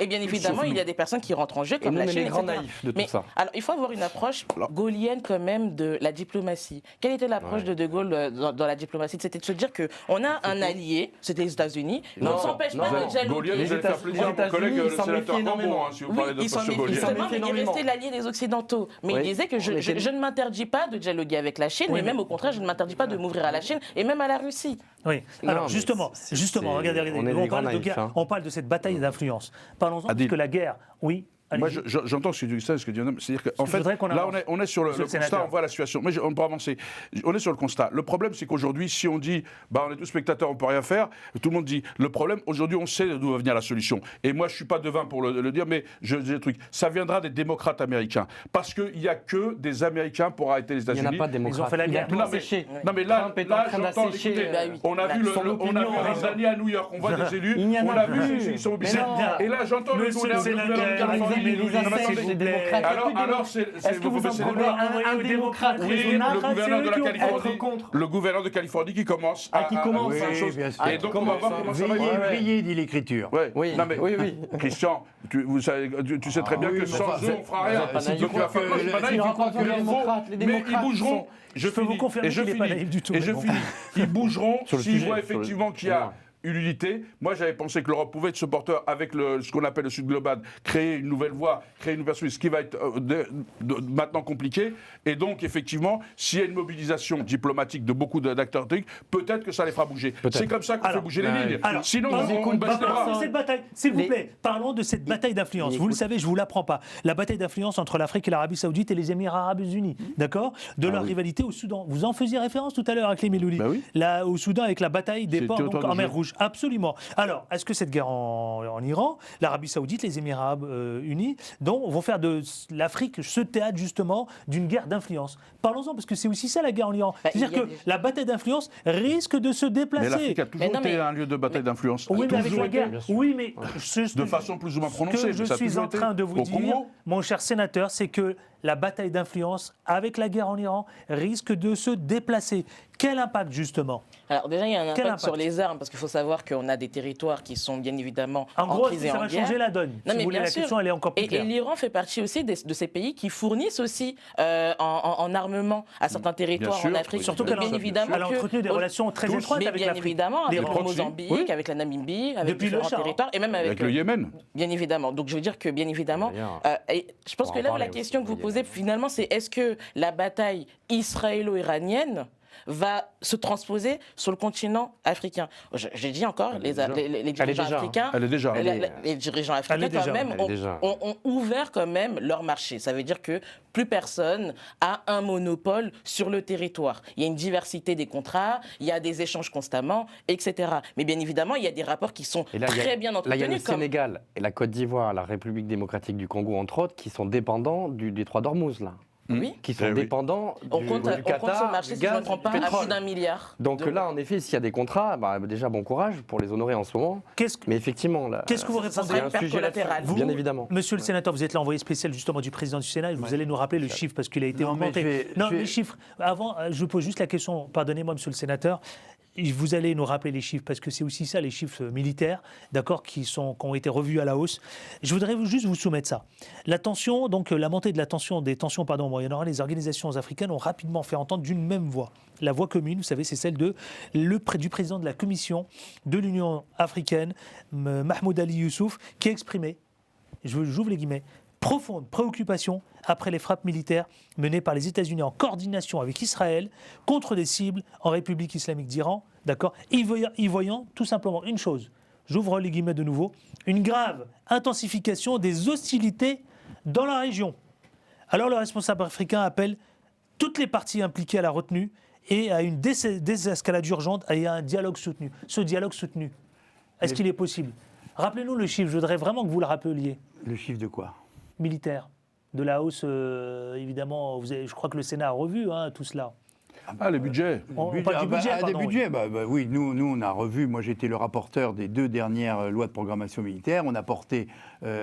[SPEAKER 1] Et bien évidemment, il y a des personnes qui rentrent en jeu,
[SPEAKER 6] Et
[SPEAKER 1] comme
[SPEAKER 6] nous,
[SPEAKER 1] la
[SPEAKER 6] on est
[SPEAKER 1] Chine,
[SPEAKER 6] les grands
[SPEAKER 1] etc.
[SPEAKER 6] naïfs de tout
[SPEAKER 1] Mais
[SPEAKER 6] ça.
[SPEAKER 1] alors, il faut avoir une approche gaullienne quand même de la diplomatie. Quelle était l'approche de De Gaulle dans la diplomatie? C'était de se dire qu'on a un allié, c'était les États-unis. On ne s'empêche pas de dialoguer.
[SPEAKER 5] Gaulier, vous allez faire plaisir à mon collègue, le sénateur Cambon, si vous parlez de
[SPEAKER 1] il s'en
[SPEAKER 5] Monsieur Gaulier.
[SPEAKER 1] méfie mais il est
[SPEAKER 6] énormément.
[SPEAKER 1] resté l'allié des Occidentaux. Mais
[SPEAKER 6] Oui.
[SPEAKER 1] il disait que je ne m'interdis pas de dialoguer avec la Chine, mais même au contraire, je ne m'interdis pas de m'ouvrir à la Chine et même à la Russie.
[SPEAKER 2] Oui.
[SPEAKER 6] Non,
[SPEAKER 2] Alors
[SPEAKER 6] mais
[SPEAKER 2] justement,
[SPEAKER 6] c'est-
[SPEAKER 2] regardez,
[SPEAKER 6] on est des
[SPEAKER 2] on
[SPEAKER 6] grands
[SPEAKER 2] parle de
[SPEAKER 6] naïfs,
[SPEAKER 2] guerre,
[SPEAKER 6] hein.
[SPEAKER 2] on parle de cette bataille d'influence. Parlons-en, parce
[SPEAKER 5] Adil.
[SPEAKER 2] que la guerre, oui,
[SPEAKER 5] Moi,
[SPEAKER 2] Allez-y.
[SPEAKER 5] j'entends ce que tu dis, ce que tu dis. C'est-à-dire qu'en
[SPEAKER 2] Je
[SPEAKER 5] fait,
[SPEAKER 2] voudrais qu'on
[SPEAKER 5] là,
[SPEAKER 2] avance.
[SPEAKER 5] on est sur le
[SPEAKER 2] Monsieur le
[SPEAKER 5] constat,
[SPEAKER 2] sénateur.
[SPEAKER 5] on voit la situation. Mais on peut avancer. On est sur le constat. Le problème, c'est qu'aujourd'hui, si on dit, on est tous spectateurs, on peut rien faire, tout le monde dit, le problème, aujourd'hui, on sait d'où va venir la solution. Et moi, je suis pas devin pour le dire, mais je dis le truc. Ça viendra des démocrates américains. Parce qu'il n'y a que des Américains pour arrêter les
[SPEAKER 6] Il n'y
[SPEAKER 5] États-Unis.
[SPEAKER 6] en a pas de démocrates.
[SPEAKER 2] Ils ont fait la
[SPEAKER 6] Il a
[SPEAKER 2] guerre.
[SPEAKER 6] tout
[SPEAKER 5] Non, mais-
[SPEAKER 6] asséché.
[SPEAKER 5] Non, mais là,
[SPEAKER 6] Trump est en train
[SPEAKER 5] j'entends,
[SPEAKER 6] d'assécher,
[SPEAKER 5] écoutez,
[SPEAKER 1] bah oui.
[SPEAKER 5] on a vu
[SPEAKER 6] son opinion,
[SPEAKER 5] Rizani à New York, on voit des élus,
[SPEAKER 6] Il n'y en
[SPEAKER 5] on
[SPEAKER 6] a
[SPEAKER 5] a vu
[SPEAKER 6] plus.
[SPEAKER 5] ceux qui sont
[SPEAKER 6] Mais
[SPEAKER 5] obligés.
[SPEAKER 6] non.
[SPEAKER 5] Et là, j'entends le
[SPEAKER 2] Monsieur le
[SPEAKER 5] gouvernement de
[SPEAKER 2] sénateur,
[SPEAKER 5] Californie.
[SPEAKER 6] Il nous
[SPEAKER 5] Non, mais
[SPEAKER 6] assèche,
[SPEAKER 5] attendez.
[SPEAKER 6] les démocrates.
[SPEAKER 5] Alors,
[SPEAKER 6] Est-ce que vous en
[SPEAKER 5] baissez les
[SPEAKER 6] prenez
[SPEAKER 5] bras.
[SPEAKER 6] un démocrate
[SPEAKER 5] Oui,
[SPEAKER 6] raisonnable
[SPEAKER 5] le gouverneur de la
[SPEAKER 6] être
[SPEAKER 5] Californie,
[SPEAKER 6] contre.
[SPEAKER 5] le gouverneur de Californie qui commence
[SPEAKER 6] qui commence,
[SPEAKER 5] faire
[SPEAKER 4] oui,
[SPEAKER 5] des choses.
[SPEAKER 4] bien sûr.
[SPEAKER 5] Et donc, on va voir comment ça va
[SPEAKER 4] Veillez,
[SPEAKER 5] évoluer.
[SPEAKER 4] veillez, dit l'écriture.
[SPEAKER 5] Ouais.
[SPEAKER 6] Oui,
[SPEAKER 5] Non, mais,
[SPEAKER 6] oui.
[SPEAKER 5] Christian, tu sais très bien
[SPEAKER 4] oui,
[SPEAKER 5] que
[SPEAKER 4] mais
[SPEAKER 5] sans
[SPEAKER 4] enfin,
[SPEAKER 5] eux, on fera rien.
[SPEAKER 6] vous êtes pas naïf.
[SPEAKER 5] Donc, il va falloir. Moi, je suis pas
[SPEAKER 4] Il
[SPEAKER 5] naïf,
[SPEAKER 6] y aura
[SPEAKER 5] je crois
[SPEAKER 6] pas
[SPEAKER 5] que
[SPEAKER 6] de
[SPEAKER 5] les
[SPEAKER 6] démocrates. Les
[SPEAKER 5] mais ils
[SPEAKER 6] démocrates
[SPEAKER 5] bougeront.
[SPEAKER 6] sont-
[SPEAKER 2] Je peux vous confirmer qu'il n'est pas naïf du tout,
[SPEAKER 5] Et
[SPEAKER 2] mais
[SPEAKER 5] je
[SPEAKER 2] bon.
[SPEAKER 5] finis. Ils bougeront
[SPEAKER 6] Sur le
[SPEAKER 5] s'ils
[SPEAKER 6] sujet,
[SPEAKER 5] voient
[SPEAKER 6] sur le-
[SPEAKER 5] effectivement qu'il y a une unité. Moi, j'avais pensé que l'Europe pouvait être ce porteur avec ce qu'on appelle le Sud global, créer une nouvelle voie, créer une nouvelle solution, ce qui va être maintenant compliqué. Et donc, effectivement, s'il y a une mobilisation diplomatique de beaucoup d'acteurs techniques, peut-être que ça les fera bouger. C'est comme ça qu'on fait
[SPEAKER 2] Alors,
[SPEAKER 5] bouger les lignes.
[SPEAKER 2] Alors,
[SPEAKER 5] Sinon,
[SPEAKER 2] parlons-
[SPEAKER 5] on baisse les
[SPEAKER 2] parlons
[SPEAKER 5] bras.
[SPEAKER 2] de cette bataille, s'il vous
[SPEAKER 6] Les-
[SPEAKER 2] plaît, parlons de cette bataille d'influence. Vous le savez, je ne vous l'apprends pas. La bataille d'influence entre l'Afrique et l'Arabie Saoudite et les Émirats Arabes Unis, d'accord. De leur rivalité au Soudan. Vous en faisiez référence tout à l'heure avec les Mélouli.
[SPEAKER 5] Bah oui.
[SPEAKER 2] Là, au Soudan, avec la bataille des
[SPEAKER 5] C'était
[SPEAKER 2] ports
[SPEAKER 5] autant
[SPEAKER 2] donc,
[SPEAKER 5] de
[SPEAKER 2] en mer
[SPEAKER 5] jeu.
[SPEAKER 2] Rouge. Absolument. Alors, est-ce que cette guerre en Iran, l'Arabie Saoudite, les Émirats Arabes Unis, donc, vont faire de l'Afrique ce théâtre justement d'une guerre d'influence? Parlons-en, parce que c'est aussi ça la guerre en Iran.
[SPEAKER 1] Bah, il y
[SPEAKER 2] C'est-à-dire
[SPEAKER 1] a
[SPEAKER 2] que
[SPEAKER 1] des-
[SPEAKER 2] la bataille d'influence risque de se
[SPEAKER 5] Mais
[SPEAKER 2] déplacer.
[SPEAKER 5] l'Afrique a toujours
[SPEAKER 1] Mais non,
[SPEAKER 5] été
[SPEAKER 1] mais-
[SPEAKER 5] un lieu de bataille d'influence.
[SPEAKER 2] Oui, mais avec
[SPEAKER 5] Toujours
[SPEAKER 2] la
[SPEAKER 5] été.
[SPEAKER 2] guerre. Oui, mais
[SPEAKER 5] De façon plus ou moins prononcée.
[SPEAKER 2] Ce que
[SPEAKER 5] mais
[SPEAKER 2] je
[SPEAKER 5] ça a
[SPEAKER 2] suis
[SPEAKER 5] toujours
[SPEAKER 2] en
[SPEAKER 5] été.
[SPEAKER 2] train de vous
[SPEAKER 5] Au
[SPEAKER 2] dire,
[SPEAKER 5] Congo,
[SPEAKER 2] mon cher sénateur, c'est que la bataille d'influence avec la guerre en Iran risque de se déplacer. Quel impact justement?
[SPEAKER 1] Alors déjà, il y a un
[SPEAKER 2] Quel
[SPEAKER 1] impact sur
[SPEAKER 2] impact
[SPEAKER 1] les armes, parce qu'il faut savoir qu'on a des territoires qui sont bien évidemment
[SPEAKER 2] En gros,
[SPEAKER 1] emprisés
[SPEAKER 2] ça
[SPEAKER 1] en
[SPEAKER 2] va
[SPEAKER 1] guerre.
[SPEAKER 2] changer la donne.
[SPEAKER 1] Non,
[SPEAKER 2] Si
[SPEAKER 1] mais
[SPEAKER 2] vous voulez,
[SPEAKER 1] bien
[SPEAKER 2] la
[SPEAKER 1] sûr.
[SPEAKER 2] question, elle est encore plus
[SPEAKER 1] Et
[SPEAKER 2] claire.
[SPEAKER 1] l'Iran fait partie aussi de ces pays qui fournissent aussi en armement à certains territoires
[SPEAKER 5] sûr,
[SPEAKER 1] en Afrique.
[SPEAKER 5] oui,
[SPEAKER 2] Surtout
[SPEAKER 1] Et
[SPEAKER 2] qu'elle
[SPEAKER 1] bien
[SPEAKER 2] a,
[SPEAKER 1] évidemment
[SPEAKER 2] elle a entretenu des relations très
[SPEAKER 5] tous,
[SPEAKER 2] étroites
[SPEAKER 1] mais
[SPEAKER 2] avec
[SPEAKER 1] bien
[SPEAKER 2] l'Afrique.
[SPEAKER 1] évidemment, avec
[SPEAKER 2] L'Iran.
[SPEAKER 1] le
[SPEAKER 5] proxy.
[SPEAKER 1] Mozambique,
[SPEAKER 5] Oui.
[SPEAKER 1] avec la Namibie, avec
[SPEAKER 2] Depuis le
[SPEAKER 1] différents
[SPEAKER 2] Shah.
[SPEAKER 1] territoires, et même
[SPEAKER 5] avec le Yémen.
[SPEAKER 1] Bien évidemment. Donc je veux dire que bien évidemment,
[SPEAKER 6] D'ailleurs,
[SPEAKER 1] et je pense
[SPEAKER 6] on
[SPEAKER 1] que
[SPEAKER 6] en
[SPEAKER 1] là
[SPEAKER 6] parlait
[SPEAKER 1] la question
[SPEAKER 6] aussi,
[SPEAKER 1] que vous
[SPEAKER 6] oui,
[SPEAKER 1] posez finalement, c'est est-ce que la bataille israélo-iranienne va se transposer sur le continent africain? J'ai dit encore, les dirigeants
[SPEAKER 6] déjà,
[SPEAKER 1] africains,
[SPEAKER 5] Elle est déjà.
[SPEAKER 1] les dirigeants
[SPEAKER 2] Elle
[SPEAKER 1] africains
[SPEAKER 2] est déjà,
[SPEAKER 1] quand même
[SPEAKER 6] elle est déjà.
[SPEAKER 1] ont ouvert quand même leur marché. Ça veut dire que plus personne a un monopole sur le territoire. Il y a une diversité des contrats, il y a des échanges constamment, etc. Mais bien évidemment, il y a des rapports qui sont
[SPEAKER 6] Et là, il y a-
[SPEAKER 1] très bien
[SPEAKER 6] Là, il y a le
[SPEAKER 1] entretenus. Comme...
[SPEAKER 6] Sénégal et la Côte d'Ivoire, la République démocratique du Congo, entre autres, qui sont dépendants du détroit d'Ormuz, là.
[SPEAKER 1] Oui.
[SPEAKER 6] Qui sont
[SPEAKER 5] Eh oui.
[SPEAKER 6] dépendants
[SPEAKER 1] On
[SPEAKER 6] du,
[SPEAKER 1] compte,
[SPEAKER 6] du
[SPEAKER 1] on compte
[SPEAKER 6] Qatar,
[SPEAKER 1] ce marché,
[SPEAKER 6] du
[SPEAKER 1] si je ne me
[SPEAKER 6] gaz,
[SPEAKER 1] trompe
[SPEAKER 6] du
[SPEAKER 1] pas, à
[SPEAKER 6] pétrole.
[SPEAKER 1] plus d'1 milliard.
[SPEAKER 6] Donc
[SPEAKER 1] d'euros.
[SPEAKER 6] là, en effet, s'il y a des contrats, déjà bon courage pour les honorer en ce moment.
[SPEAKER 2] Qu'est-ce que-
[SPEAKER 6] Mais effectivement, là,
[SPEAKER 2] Qu'est-ce que vous
[SPEAKER 1] ça
[SPEAKER 2] répondez
[SPEAKER 1] serait
[SPEAKER 6] il y a
[SPEAKER 1] une perte
[SPEAKER 6] sujet là-dessus,
[SPEAKER 1] collatérale.
[SPEAKER 6] bien
[SPEAKER 2] Vous-
[SPEAKER 6] évidemment.
[SPEAKER 2] Monsieur le sénateur, vous êtes l'envoyé spécial justement du président du Sénat. Vous allez nous rappeler le chiffre parce qu'il a été
[SPEAKER 4] Non, mais
[SPEAKER 2] augmenté.
[SPEAKER 4] je vais-
[SPEAKER 2] Non,
[SPEAKER 4] je vais-
[SPEAKER 2] les chiffres. Avant, je pose juste la question. Pardonnez-moi, monsieur le sénateur. Vous allez nous rappeler les chiffres parce que c'est aussi ça, les chiffres militaires, d'accord, qui ont été revus à la hausse. Je voudrais juste vous soumettre ça. La tension, donc la montée de la tension, des tensions, au Moyen-Orient, les organisations africaines ont rapidement fait entendre d'une même voix. La voix commune, vous savez, c'est celle du président de la Commission de l'Union africaine, Mahmoud Ali Youssouf, qui a exprimé, j'ouvre les guillemets, profonde préoccupation après les frappes militaires menées par les États-Unis en coordination avec Israël contre des cibles en République islamique d'Iran, d'accord, y voyant tout simplement une chose, j'ouvre les guillemets de nouveau, une grave intensification des hostilités dans la région. Alors le responsable africain appelle toutes les parties impliquées à la retenue et à une désescalade urgente et à un dialogue soutenu. Ce dialogue soutenu, est-ce qu'il est possible? Rappelez-nous le chiffre, je voudrais vraiment que vous le rappeliez.
[SPEAKER 4] Le chiffre de quoi?
[SPEAKER 2] Militaire, de la hausse, évidemment, je crois que le Sénat a revu tout cela.
[SPEAKER 5] Ah, les budgets.
[SPEAKER 2] On parle du budget,
[SPEAKER 4] des
[SPEAKER 2] pardon, oui.
[SPEAKER 4] budgets, oui, nous on a revu, moi j'étais le rapporteur des 2 dernières lois de programmation militaire, on a porté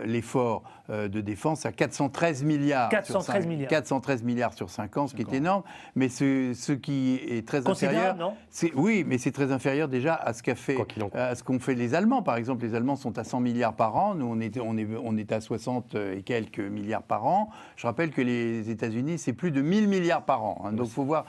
[SPEAKER 4] l'effort de défense à 413 milliards.
[SPEAKER 2] 413 milliards.
[SPEAKER 4] 413 milliards sur 5 ans, ce qui est énorme, mais ce qui est très inférieur...
[SPEAKER 2] Considérable, non?
[SPEAKER 4] Oui, mais c'est très inférieur déjà à ce qu'ont fait les Allemands. Par exemple, les Allemands sont à 100 milliards par an, nous on est à 60 et quelques milliards par an. Je rappelle que les États-Unis, c'est plus de 1000 milliards par an, donc faut voir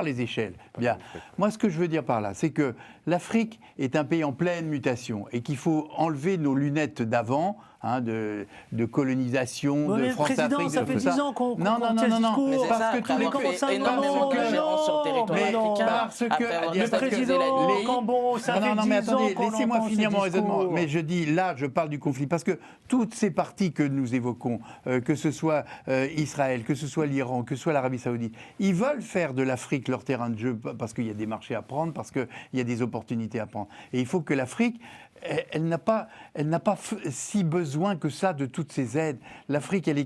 [SPEAKER 4] les échelles. Bien. Moi, ce que je veux dire par là, c'est que l'Afrique est un pays en pleine mutation et qu'il faut enlever nos lunettes d'avant hein, de colonisation,
[SPEAKER 2] Ouais,
[SPEAKER 4] de
[SPEAKER 2] mais
[SPEAKER 4] France-Afrique,
[SPEAKER 2] président, ça
[SPEAKER 4] de
[SPEAKER 2] fait
[SPEAKER 4] tout
[SPEAKER 2] 10 ans qu'on
[SPEAKER 4] Non, non,
[SPEAKER 2] tient
[SPEAKER 4] non,
[SPEAKER 2] ce
[SPEAKER 4] non,
[SPEAKER 2] discours.
[SPEAKER 1] Mais c'est
[SPEAKER 4] parce
[SPEAKER 1] ça,
[SPEAKER 4] que
[SPEAKER 1] après
[SPEAKER 4] tous les
[SPEAKER 1] avoir
[SPEAKER 2] comment ça,
[SPEAKER 1] fait énormément
[SPEAKER 2] non,
[SPEAKER 1] d'ingérence sur le territoire
[SPEAKER 4] mais
[SPEAKER 1] africain,
[SPEAKER 4] parce que-
[SPEAKER 1] après avoir
[SPEAKER 4] Le
[SPEAKER 2] Le
[SPEAKER 1] déstabilisé
[SPEAKER 2] président
[SPEAKER 1] les-
[SPEAKER 2] Cambon, ça fait
[SPEAKER 4] non, mais
[SPEAKER 2] 10 ans
[SPEAKER 4] attendez,
[SPEAKER 2] qu'on
[SPEAKER 4] laissez-moi
[SPEAKER 2] entend
[SPEAKER 4] finir
[SPEAKER 2] ce
[SPEAKER 4] mon raisonnement.
[SPEAKER 2] discours.
[SPEAKER 4] Mais je dis, là, je parle du conflit, parce que toutes ces parties que nous évoquons, que ce soit Israël, que ce soit l'Iran, que ce soit l'Arabie Saoudite, ils veulent faire de l'Afrique leur terrain de jeu, parce qu'il y a des marchés à prendre, parce qu'il y a des opportunités à prendre. Et il faut que l'Afrique, elle n'a pas si besoin que ça de toutes ces aides. L'Afrique, elle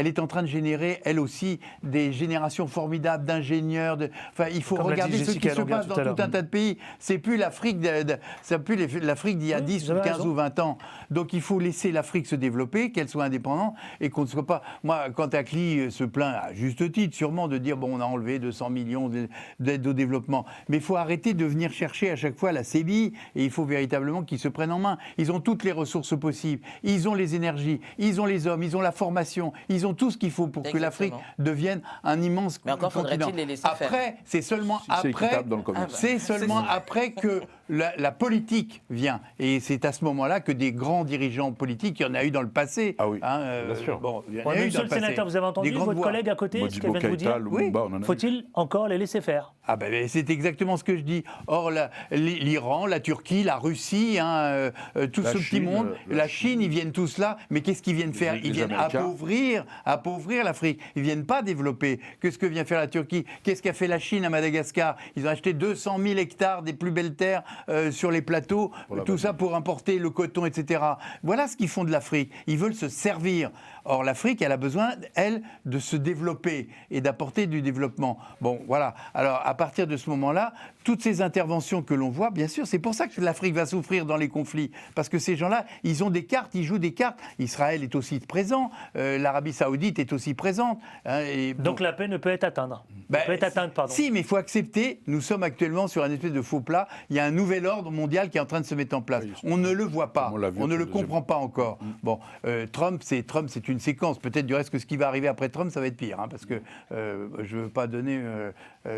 [SPEAKER 4] est en train de générer, elle aussi, des générations formidables d'ingénieurs. Enfin, il faut
[SPEAKER 2] Comme l'a dit
[SPEAKER 4] regarder ce qui
[SPEAKER 2] Jessica
[SPEAKER 4] se
[SPEAKER 2] Longueur
[SPEAKER 4] passe
[SPEAKER 2] tout
[SPEAKER 4] dans
[SPEAKER 2] à l'heure.
[SPEAKER 4] tout un tas de pays. C'est plus l'Afrique l'Afrique d'il y a
[SPEAKER 2] Oui,
[SPEAKER 4] 10
[SPEAKER 2] vous
[SPEAKER 4] ou
[SPEAKER 2] avez
[SPEAKER 4] 15
[SPEAKER 2] raison.
[SPEAKER 4] ou 20 ans. Donc il faut laisser l'Afrique se développer, qu'elle soit indépendante et qu'on ne soit pas... Moi, quand Akli se plaint, à juste titre sûrement, de dire, bon, on a enlevé 200 millions d'aide au développement. Mais il faut arrêter de venir chercher à chaque fois la CBI et il faut véritablement qu'ils se prennent en main. Ils ont toutes les ressources possibles. Ils ont les énergies, ils ont les hommes, ils ont la formation, ils ont tout ce qu'il faut pour que l'Afrique devienne un immense
[SPEAKER 1] Mais encore
[SPEAKER 4] continent.
[SPEAKER 1] faudrait-il les laisser faire.
[SPEAKER 4] Après, c'est seulement
[SPEAKER 5] Si c'est
[SPEAKER 4] après...
[SPEAKER 5] équitable dans le commerce.
[SPEAKER 4] C'est seulement après que la politique vient. Et c'est à ce moment-là que des grands dirigeants politiques, il y en a eu dans le passé.
[SPEAKER 5] Ah oui.
[SPEAKER 6] Bien sûr.
[SPEAKER 4] Bon, il y en a
[SPEAKER 2] Ouais,
[SPEAKER 4] eu
[SPEAKER 2] monsieur
[SPEAKER 4] dans
[SPEAKER 2] le
[SPEAKER 4] le passé.
[SPEAKER 2] sénateur, vous avez entendu
[SPEAKER 4] Des grandes
[SPEAKER 2] votre
[SPEAKER 4] voix.
[SPEAKER 2] collègue à côté, ce qu'elle
[SPEAKER 5] Modibo
[SPEAKER 2] vient de vous
[SPEAKER 5] Keïta,
[SPEAKER 2] dire
[SPEAKER 5] Lumumba, on en a eu.
[SPEAKER 2] Faut-il encore les laisser faire?
[SPEAKER 4] Ah ben c'est exactement ce que je dis. Or l'Iran, la Turquie, la Russie, hein, tout
[SPEAKER 5] La
[SPEAKER 4] ce petit
[SPEAKER 5] Chine,
[SPEAKER 4] monde, la Chine, ils viennent tous là. Mais qu'est-ce qu'ils viennent faire? Ils
[SPEAKER 5] les
[SPEAKER 4] viennent
[SPEAKER 5] Américains.
[SPEAKER 4] appauvrir l'Afrique. Ils viennent pas développer. Qu'est-ce que vient faire la Turquie? Qu'est-ce qu'a fait la Chine à Madagascar? Ils ont acheté 200 000 hectares des plus belles terres sur les plateaux. Tout ça pour importer le coton, etc. Voilà ce qu'ils font de l'Afrique. Ils veulent se servir. Or, l'Afrique, elle a besoin, elle, de se développer et d'apporter du développement. Bon, voilà. Alors, à partir de ce moment-là, toutes ces interventions que l'on voit, bien sûr, c'est pour ça que l'Afrique va souffrir dans les conflits. Parce que ces gens-là, ils ont des cartes, ils jouent des cartes. Israël est aussi présent, l'Arabie Saoudite est aussi présente. Hein, et bon.
[SPEAKER 2] Donc la paix ne peut être atteinte.
[SPEAKER 4] Ben,
[SPEAKER 2] peut être atteinte, pardon.
[SPEAKER 4] Si, mais il faut accepter, nous sommes actuellement sur un espèce de faux plat. Il y a un nouvel ordre mondial qui est en train de se mettre en place.
[SPEAKER 5] Oui,
[SPEAKER 4] on ne le voit pas,
[SPEAKER 5] on l'a vu
[SPEAKER 4] on ne
[SPEAKER 5] au
[SPEAKER 4] le
[SPEAKER 5] deuxième.
[SPEAKER 4] comprend pas encore. Bon, Trump, c'est une séquence. Peut-être du reste que ce qui va arriver après Trump, ça va être pire, hein, parce que je ne veux pas donner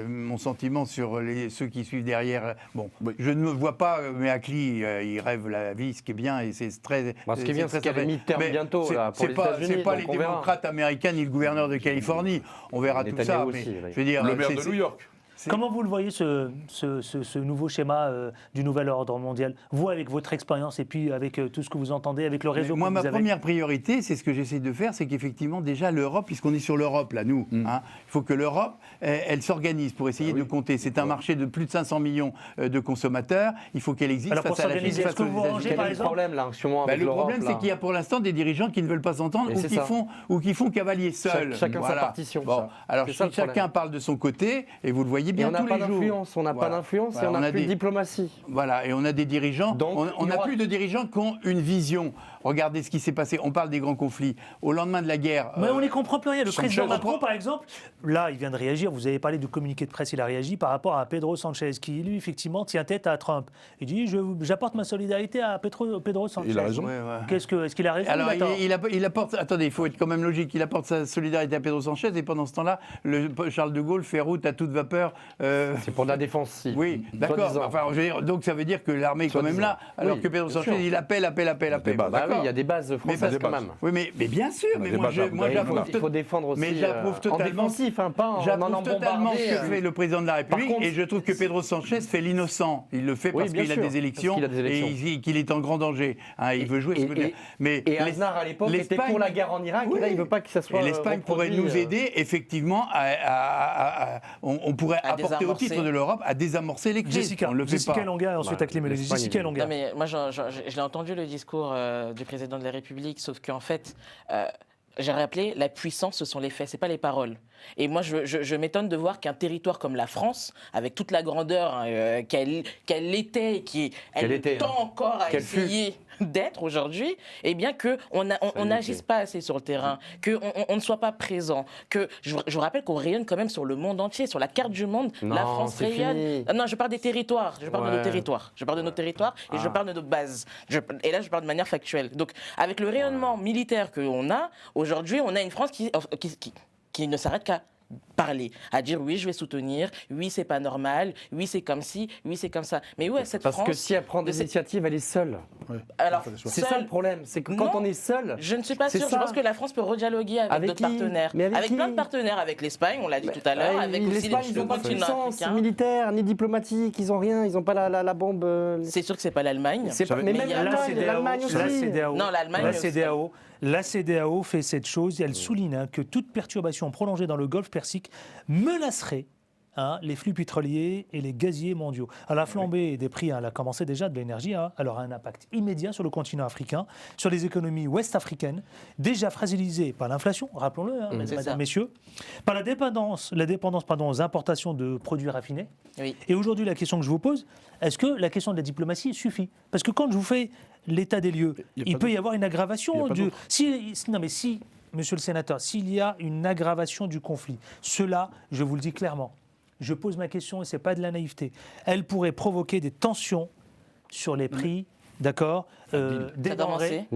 [SPEAKER 4] mon sentiment sur ceux qui suivent derrière. Bon,
[SPEAKER 5] Oui.
[SPEAKER 4] je ne me vois pas, mais Akli, il rêve la vie, ce qui est bien, et c'est très...
[SPEAKER 6] Bah, ce qui est bien, c'est qu'il y a les midterms
[SPEAKER 4] Mais
[SPEAKER 6] bientôt,
[SPEAKER 4] c'est-
[SPEAKER 6] là, pour les États-Unis,
[SPEAKER 4] C'est pas
[SPEAKER 6] donc
[SPEAKER 4] les
[SPEAKER 6] on verra.
[SPEAKER 4] démocrates américains ni le gouverneur de Californie. On verra tout ça.
[SPEAKER 6] Netanyahou
[SPEAKER 4] Mais,
[SPEAKER 6] aussi, oui.
[SPEAKER 4] je veux dire,
[SPEAKER 5] Le maire de
[SPEAKER 4] c'est-
[SPEAKER 5] New York.
[SPEAKER 2] Comment vous le voyez, ce nouveau schéma du nouvel ordre mondial? Vous, avec votre expérience et puis avec tout ce que vous entendez, avec le réseau
[SPEAKER 4] Moi,
[SPEAKER 2] que
[SPEAKER 4] ma
[SPEAKER 2] vous avez.
[SPEAKER 4] première priorité, c'est ce que j'essaie de faire, c'est qu'effectivement, déjà, l'Europe, puisqu'on est sur l'Europe, là, nous, hein, il faut que l'Europe, elle s'organise pour essayer de compter. C'est un marché de plus de 500 millions de consommateurs. Il faut qu'elle existe
[SPEAKER 2] Alors, pour
[SPEAKER 4] face à la Chine,
[SPEAKER 2] s'organiser,
[SPEAKER 4] face
[SPEAKER 2] est-ce que
[SPEAKER 4] aux
[SPEAKER 2] vous
[SPEAKER 4] États-Unis.
[SPEAKER 2] rangez,
[SPEAKER 6] Quel
[SPEAKER 2] par
[SPEAKER 6] est le
[SPEAKER 2] exemple
[SPEAKER 6] problème là, en ce moment,
[SPEAKER 4] Bah,
[SPEAKER 6] avec
[SPEAKER 4] le
[SPEAKER 6] l'Europe,
[SPEAKER 4] problème, c'est
[SPEAKER 6] là
[SPEAKER 4] qu'il y a pour l'instant des dirigeants qui ne veulent pas s'entendre
[SPEAKER 6] Et
[SPEAKER 4] ou
[SPEAKER 6] c'est
[SPEAKER 4] qui
[SPEAKER 6] ça.
[SPEAKER 4] font cavalier seul.
[SPEAKER 6] Chacun sa partition.
[SPEAKER 4] Bon,
[SPEAKER 6] Ça.
[SPEAKER 4] alors
[SPEAKER 6] C'est ça, le
[SPEAKER 4] chacun
[SPEAKER 6] problème.
[SPEAKER 4] parle de son côté et vous le voyez
[SPEAKER 6] Et
[SPEAKER 4] bien
[SPEAKER 6] on n'a
[SPEAKER 4] tous
[SPEAKER 6] pas
[SPEAKER 4] les jours.
[SPEAKER 6] d'influence, on n'a pas
[SPEAKER 4] Voilà.
[SPEAKER 6] d'influence et
[SPEAKER 4] Voilà,
[SPEAKER 6] on n'a plus
[SPEAKER 4] des-
[SPEAKER 6] de diplomatie.
[SPEAKER 4] Voilà, et on a des dirigeants,
[SPEAKER 6] Donc,
[SPEAKER 4] on
[SPEAKER 6] il y
[SPEAKER 4] n'a
[SPEAKER 6] aura-
[SPEAKER 4] plus de dirigeants qui ont une vision. Regardez ce qui s'est passé, on parle des grands conflits. Au lendemain de la guerre...
[SPEAKER 2] Mais on n'y comprend plus rien. Le
[SPEAKER 5] Sanchez,
[SPEAKER 2] président
[SPEAKER 5] je
[SPEAKER 2] Macron,
[SPEAKER 5] crois.
[SPEAKER 2] par exemple, là, il vient de réagir. Vous avez parlé du communiqué de presse, il a réagi par rapport à Pedro Sanchez, qui, lui, effectivement, tient tête à Trump. Il dit j'apporte ma solidarité à Pedro Sanchez.
[SPEAKER 5] Il a raison.
[SPEAKER 4] Ouais, ouais.
[SPEAKER 2] Est-ce qu'il a raison?
[SPEAKER 4] Alors,
[SPEAKER 2] ou il a tort
[SPEAKER 4] il apporte. Attendez, il faut être quand même logique. Il apporte sa solidarité à Pedro Sanchez et pendant ce temps-là, Charles de Gaulle fait route à toute vapeur.
[SPEAKER 6] C'est pour de la défense, si.
[SPEAKER 4] Oui, d'accord.
[SPEAKER 6] Soi-disant.
[SPEAKER 4] Enfin, je veux dire, donc ça veut dire que l'armée est quand même là, alors
[SPEAKER 6] Oui,
[SPEAKER 4] que Pedro
[SPEAKER 6] bien
[SPEAKER 4] Sanchez,
[SPEAKER 6] sûr.
[SPEAKER 4] il appelle.
[SPEAKER 5] Des bases.
[SPEAKER 6] Bah oui,
[SPEAKER 4] d'accord.
[SPEAKER 6] il y a des bases françaises
[SPEAKER 5] des
[SPEAKER 6] quand
[SPEAKER 5] bases.
[SPEAKER 6] même.
[SPEAKER 4] Oui, mais bien sûr.
[SPEAKER 5] On a
[SPEAKER 4] Mais
[SPEAKER 5] des
[SPEAKER 4] moi,
[SPEAKER 5] bases
[SPEAKER 4] je,
[SPEAKER 5] à-
[SPEAKER 4] moi,
[SPEAKER 5] il
[SPEAKER 4] j'approuve.
[SPEAKER 6] Il faut défendre aussi
[SPEAKER 4] Mais j'approuve
[SPEAKER 6] en
[SPEAKER 4] totalement.
[SPEAKER 6] défensif, hein, pas en
[SPEAKER 4] J'approuve
[SPEAKER 6] allant
[SPEAKER 4] totalement
[SPEAKER 6] bombarder.
[SPEAKER 4] ce que fait le président de la République
[SPEAKER 6] contre-
[SPEAKER 4] et je trouve que Pedro Sanchez fait l'innocent. Il le fait
[SPEAKER 6] Oui,
[SPEAKER 4] parce
[SPEAKER 6] bien
[SPEAKER 4] qu'il a
[SPEAKER 6] sûr,
[SPEAKER 4] des élections
[SPEAKER 6] parce qu'il a des élections.
[SPEAKER 4] et qu'il est en grand danger. Hein, il veut jouer ce côté. Mais
[SPEAKER 6] Et Aznar, à l'époque, était
[SPEAKER 4] l'Espagne-
[SPEAKER 6] pour la guerre en Irak, et là, il ne veut pas que ça soit
[SPEAKER 4] Et l'Espagne pourrait
[SPEAKER 6] reproduit,
[SPEAKER 4] nous aider, effectivement, on pourrait
[SPEAKER 1] À
[SPEAKER 4] apporter au
[SPEAKER 1] désamorcer.
[SPEAKER 4] titre de l'Europe à désamorcer les crises.
[SPEAKER 2] Jessica,
[SPEAKER 4] On ne le fait
[SPEAKER 2] Jessica
[SPEAKER 4] pas.
[SPEAKER 2] Longa et ensuite
[SPEAKER 6] Bah,
[SPEAKER 2] Akli Mélanie.
[SPEAKER 6] l'Espagne,
[SPEAKER 2] Jessica
[SPEAKER 6] il-
[SPEAKER 2] Longa.
[SPEAKER 1] Non, mais moi, je l'ai entendu le discours du président de la République, sauf qu'en fait, j'ai rappelé, la puissance, ce sont les faits, c'est pas les paroles. Et moi, je m'étonne de voir qu'un territoire comme la France, avec toute la grandeur hein, qu'elle était et qui
[SPEAKER 6] Qu'elle était,
[SPEAKER 1] tend encore à
[SPEAKER 6] Qu'elle fut.
[SPEAKER 1] essayer d'être aujourd'hui, eh bien qu'on n'agisse pas assez sur le terrain, qu'on ne soit pas présent, que je vous rappelle qu'on rayonne quand même sur le monde entier, sur la carte du monde,
[SPEAKER 6] Non,
[SPEAKER 1] la France
[SPEAKER 6] c'est
[SPEAKER 1] rayonne.
[SPEAKER 6] fini.
[SPEAKER 1] Ah non, je parle des territoires, je parle de nos
[SPEAKER 6] Ouais.
[SPEAKER 1] territoires, je parle de nos territoires et je parle de nos bases. Et là, je parle de manière factuelle. Donc, avec le rayonnement militaire qu'on a, aujourd'hui, on a une France qui ne s'arrête qu'à parler, à dire oui, je vais soutenir, oui, c'est pas normal, oui, c'est comme ci, oui, c'est comme ça. Mais où est cette
[SPEAKER 6] Parce
[SPEAKER 1] France
[SPEAKER 6] que si elle prend des initiatives, elle est seule.
[SPEAKER 1] Alors,
[SPEAKER 6] C'est ça le problème, c'est que quand
[SPEAKER 1] Non,
[SPEAKER 6] on est seul,
[SPEAKER 1] je ne suis pas
[SPEAKER 6] c'est
[SPEAKER 1] sûre. Je
[SPEAKER 6] ça.
[SPEAKER 1] pense que la France peut redialoguer avec
[SPEAKER 6] Avec
[SPEAKER 1] d'autres
[SPEAKER 6] qui
[SPEAKER 1] partenaires.
[SPEAKER 6] Mais avec qui
[SPEAKER 1] plein de partenaires, avec l'Espagne, on l'a dit tout à l'heure, avec aussi
[SPEAKER 6] l'Espagne, ils
[SPEAKER 1] le
[SPEAKER 6] n'ont pas de
[SPEAKER 1] continent
[SPEAKER 6] puissance
[SPEAKER 1] africain.
[SPEAKER 6] militaire ni diplomatique, ils n'ont rien, ils n'ont pas la bombe.
[SPEAKER 1] C'est sûr que c'est pas l'Allemagne.
[SPEAKER 6] C'est pas, mais
[SPEAKER 1] mais
[SPEAKER 6] même
[SPEAKER 1] il y a
[SPEAKER 6] l'Allemagne aussi.
[SPEAKER 1] Non, l'Allemagne
[SPEAKER 2] La CEDEAO fait cette chose et elle souligne que toute perturbation prolongée dans le Golfe Persique menacerait les flux pétroliers et les gaziers mondiaux. Alors, la flambée des prix, elle a commencé déjà de l'énergie, elle aura un impact immédiat sur le continent africain, sur les économies ouest-africaines, déjà fragilisées par l'inflation, rappelons-le, mesdames, messieurs, par la dépendance aux importations de produits raffinés.
[SPEAKER 1] Oui.
[SPEAKER 2] Et aujourd'hui, la question que je vous pose, est-ce que la question de la diplomatie suffit? Parce que quand je vous fais l'état des lieux, il peut y avoir une aggravation du... Si, monsieur le sénateur, s'il y a une aggravation du conflit, cela, je vous le dis clairement, je pose ma question et ce n'est pas de la naïveté, elle pourrait provoquer des tensions sur les prix, d'accord, des denrées,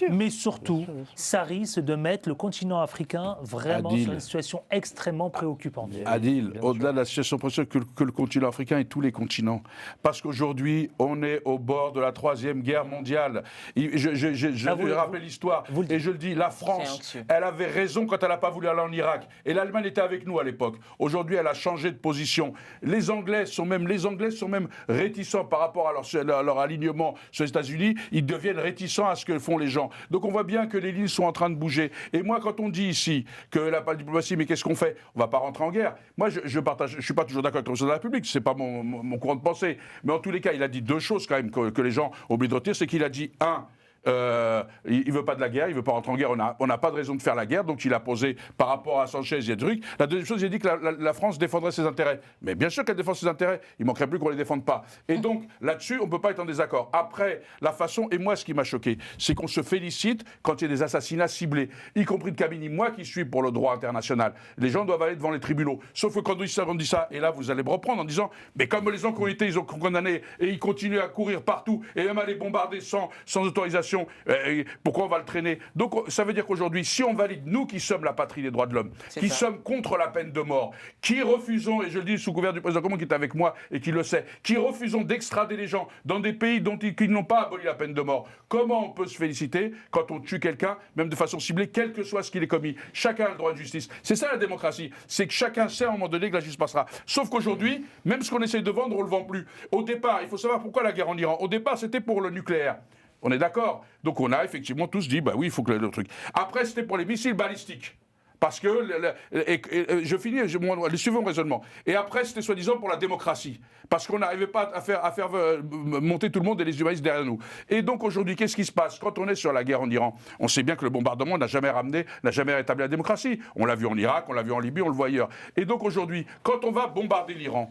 [SPEAKER 2] mais surtout, ça risque de mettre le continent africain vraiment sur une situation extrêmement préoccupante.
[SPEAKER 5] Adil, au-delà de la situation préoccupante que le continent africain et tous les continents, parce qu'aujourd'hui, on est au bord de la 3e guerre mondiale. Je rappelle l'histoire, et je le dis, la France, elle avait raison quand elle n'a pas voulu aller en Irak, et l'Allemagne était avec nous à l'époque. Aujourd'hui, elle a changé de position. Les Anglais sont même réticents par rapport à leur alignement sur les États-Unis. Ils deviennent réticents à ce que font les gens. Donc on voit bien que les lignes sont en train de bouger. Et moi, quand on dit ici que la diplomatie, mais qu'est-ce qu'on fait? On ne va pas rentrer en guerre. Moi, je ne suis pas toujours d'accord avec le président de la République, ce n'est pas mon courant de pensée. Mais en tous les cas, il a dit deux choses quand même que les gens ont oublié de retenir. C'est qu'il a dit, il ne veut pas de la guerre, il ne veut pas rentrer en guerre, on n'a pas de raison de faire la guerre, donc il a posé par rapport à Sanchez, il y a des trucs. La deuxième chose, il a dit que la France défendrait ses intérêts. Mais bien sûr qu'elle défend ses intérêts, il ne manquerait plus qu'on ne les défende pas. Et donc, là-dessus, on ne peut pas être en désaccord. Après, la façon, et moi, ce qui m'a choqué, c'est qu'on se félicite quand il y a des assassinats ciblés, y compris de Kabini. Moi qui suis pour le droit international, les gens doivent aller devant les tribunaux. Sauf que quand on dit ça, et là, vous allez me reprendre en disant, mais comme les gens qui ont été condamnés, et ils continuent à courir partout, et même à les bombarder sans autorisation, pourquoi on va le traîner? Donc ça veut dire qu'aujourd'hui, si on valide, nous qui sommes la patrie des droits de l'homme, qui sommes contre la peine de mort, qui refusons, et je le dis sous couvert du président Coman qui est avec moi et qui le sait, qui refusons d'extrader les gens dans des pays qui n'ont pas aboli la peine de mort, comment on peut se féliciter quand on tue quelqu'un, même de façon ciblée, quel que soit ce qu'il ait commis? Chacun a le droit de justice. C'est ça la démocratie, c'est que chacun sait à un moment donné que la justice passera. Sauf qu'aujourd'hui, même ce qu'on essaye de vendre, on ne le vend plus. Au départ, il faut savoir pourquoi la guerre en Iran. Au départ, c'était pour le nucléaire. On est d'accord. Donc on a effectivement tous dit, bah oui, il faut que le truc. Après, c'était pour les missiles balistiques. Parce que, je finis, suivons mon raisonnement. Et après, c'était soi-disant pour la démocratie. Parce qu'on n'arrivait pas à faire monter tout le monde et les humanistes derrière nous. Et donc aujourd'hui, qu'est-ce qui se passe? Quand on est sur la guerre en Iran, on sait bien que le bombardement n'a jamais rétabli la démocratie. On l'a vu en Irak, on l'a vu en Libye, on le voit ailleurs. Et donc aujourd'hui, quand on va bombarder l'Iran,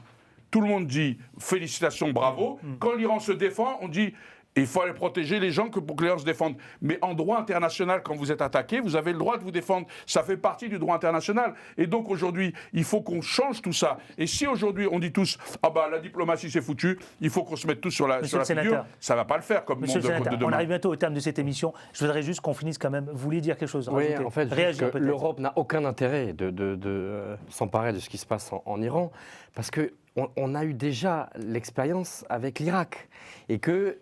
[SPEAKER 5] tout le monde dit félicitations, bravo. Quand l'Iran se défend, on dit il faut aller protéger les gens pour que les gens se défendent. Mais en droit international, quand vous êtes attaqué, vous avez le droit de vous défendre. Ça fait partie du droit international. Et donc aujourd'hui, il faut qu'on change tout ça. Et si aujourd'hui on dit tous, ah bah la diplomatie c'est foutu, il faut qu'on se mette tous sur la figure, ça va pas le faire comme
[SPEAKER 2] Monsieur
[SPEAKER 5] monde
[SPEAKER 2] le sénateur,
[SPEAKER 5] de demain.
[SPEAKER 2] on arrive bientôt au terme de cette émission. Je voudrais juste qu'on finisse quand même. Vous vouliez dire quelque chose?
[SPEAKER 6] Oui, en fait, l'Europe n'a aucun intérêt de s'emparer de ce qui se passe en Iran, parce qu'on a eu déjà l'expérience avec l'Irak. Et que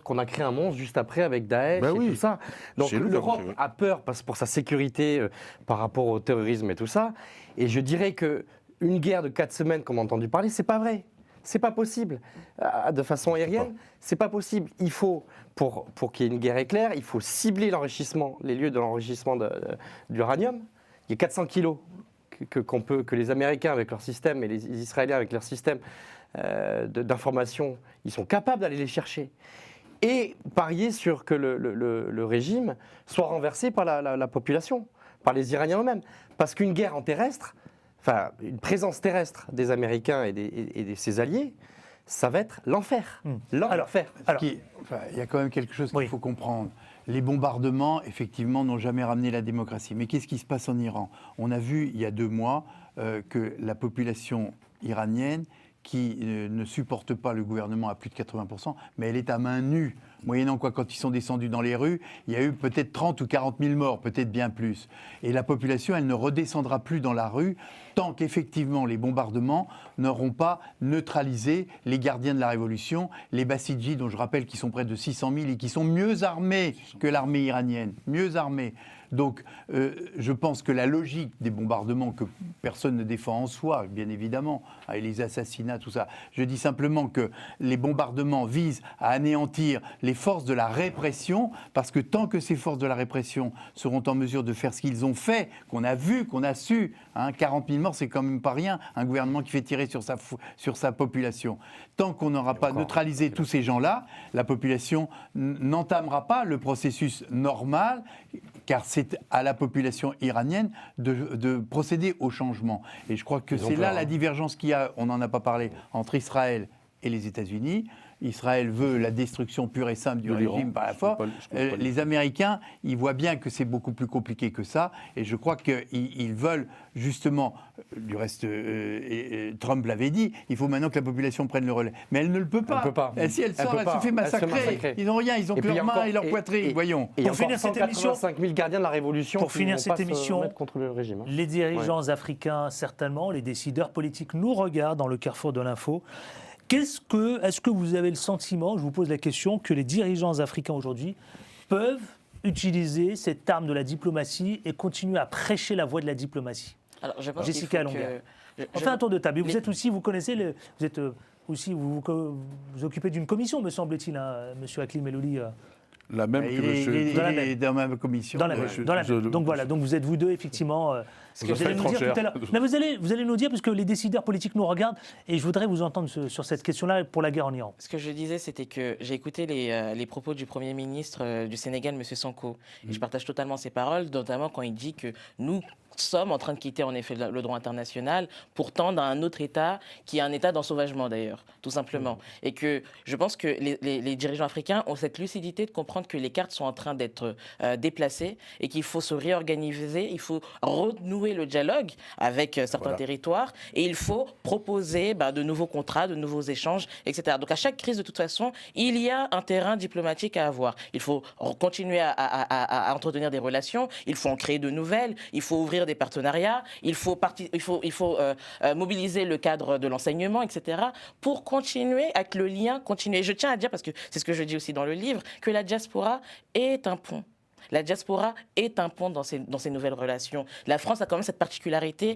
[SPEAKER 6] qu'on a créé un monstre juste après avec Daesh et tout ça. Donc l'Europe a peur pour sa sécurité par rapport au terrorisme et tout ça. Et je dirais qu'une guerre de 4 semaines, comme on a entendu parler, c'est pas vrai. C'est pas possible. De façon aérienne, c'est pas possible. Il faut, pour qu'il y ait une guerre éclair, il faut cibler les lieux de l'enrichissement d'uranium. Il y a 400 kilos que les Américains avec leur système et les Israéliens avec leur système d'information, ils sont capables d'aller les chercher. Et parier sur que le régime soit renversé par la population, par les Iraniens eux-mêmes. Parce qu'une guerre en terrestre, enfin une présence terrestre des Américains et de ses alliés, ça va être l'enfer. L'enfer.
[SPEAKER 4] Il y a quand même quelque chose qu'il faut comprendre. Les bombardements, effectivement, n'ont jamais ramené la démocratie. Mais qu'est-ce qui se passe en Iran? On a vu, il y a 2 mois, que la population iranienne, qui ne supporte pas le gouvernement à plus de 80%, mais elle est à main nue moyennant quoi, quand ils sont descendus dans les rues, il y a eu peut-être 30 ou 40 000 morts, peut-être bien plus. Et la population, elle ne redescendra plus dans la rue tant qu'effectivement les bombardements n'auront pas neutralisé les gardiens de la révolution, les Bassidji, dont je rappelle qu'ils sont près de 600 000 et qui sont mieux armés que l'armée iranienne, mieux armés. Donc, je pense que la logique des bombardements que personne ne défend en soi, bien évidemment, et les assassinats, tout ça, je dis simplement que les bombardements visent à anéantir les forces de la répression, parce que tant que ces forces de la répression seront en mesure de faire ce qu'ils ont fait, qu'on a vu, qu'on a su, 40 000 morts, c'est quand même pas rien, un gouvernement qui fait tirer sur sa population. Tant qu'on n'aura pas neutralisé tous ces gens-là, la population n'entamera pas le processus normal, car c'est à la population iranienne de procéder au changement. Et je crois que c'est là la divergence qu'il y a, on n'en a pas parlé, entre Israël et les États-Unis. Israël veut la destruction pure et simple du régime par la force. Les Américains, ils voient bien que c'est beaucoup plus compliqué que ça. Et je crois qu'ils veulent justement, du reste, Trump l'avait dit, il faut maintenant que la population prenne le relais. Mais elle ne le peut pas.
[SPEAKER 6] Elle peut pas.
[SPEAKER 4] Si elle sort, elle se fait massacrer. Ils n'ont rien, ils ont que leurs mains et leurs poitrines, voyons.
[SPEAKER 6] Et
[SPEAKER 2] pour finir cette émission,
[SPEAKER 6] 185 000 gardiens de la Révolution
[SPEAKER 2] pour finir cette émission,
[SPEAKER 6] contre le régime.
[SPEAKER 2] Les dirigeants africains, certainement, les décideurs politiques nous regardent dans le carrefour de l'info. Est-ce que vous avez le sentiment, je vous pose la question, que les dirigeants africains aujourd'hui peuvent utiliser cette arme de la diplomatie et continuer à prêcher la voie de la diplomatie?
[SPEAKER 1] Alors, je pense
[SPEAKER 2] Jessica Alonga. On fait un tour de table. Vous êtes aussi, vous connaissez, vous êtes aussi, vous occupez d'une commission, me semble-t-il, Monsieur Hakim Elouli.
[SPEAKER 5] La même que monsieur.
[SPEAKER 4] Il est dans la même commission.
[SPEAKER 2] Dans la même. Donc voilà, donc vous êtes vous deux, effectivement. Vous allez nous dire tout à l'heure. Vous allez nous dire, parce que les décideurs politiques nous regardent, et je voudrais vous entendre sur cette question-là pour la guerre en Iran.
[SPEAKER 1] Ce que je disais, c'était que j'ai écouté les propos du Premier ministre du Sénégal, M. Sonko. Et je partage totalement ses paroles, notamment quand il dit que nous sommes en train de quitter en effet le droit international pour tendre à un autre État qui est un État d'ensauvagement d'ailleurs, tout simplement. Et que je pense que les dirigeants africains ont cette lucidité de comprendre que les cartes sont en train d'être déplacées et qu'il faut se réorganiser, il faut renouer le dialogue avec certains territoires et il faut proposer de nouveaux contrats, de nouveaux échanges, etc. Donc à chaque crise, de toute façon, il y a un terrain diplomatique à avoir. Il faut continuer à entretenir des relations, il faut en créer de nouvelles, il faut ouvrir des partenariats, il faut mobiliser le cadre de l'enseignement, etc. pour continuer avec le lien, continuer. Je tiens à dire, parce que c'est ce que je dis aussi dans le livre, que la diaspora est un pont. La diaspora est un pont dans ces nouvelles relations. La France a quand même cette particularité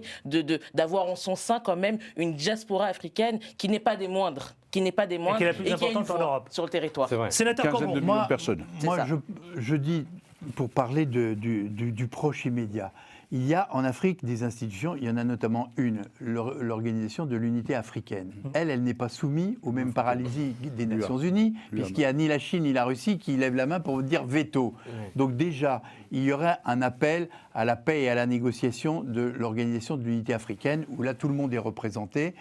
[SPEAKER 1] d'avoir en son sein quand même une diaspora africaine qui n'est pas des moindres. Qui n'est pas des moindres
[SPEAKER 2] et qui est la plus importante en Europe.
[SPEAKER 1] Sur le territoire.
[SPEAKER 6] C'est vrai.
[SPEAKER 2] Sénateur Corbon,
[SPEAKER 5] de millions de personnes.
[SPEAKER 4] Moi, je dis, pour parler du proche immédiat, il y a en Afrique des institutions, il y en a notamment une, l'Organisation de l'Unité africaine. Elle n'est pas soumise aux mêmes paralysies des Nations Unies, puisqu'il n'y a ni la Chine ni la Russie qui lèvent la main pour dire veto. Donc déjà, il y aurait un appel à la paix et à la négociation de l'Organisation de l'Unité africaine, où là tout le monde est représenté.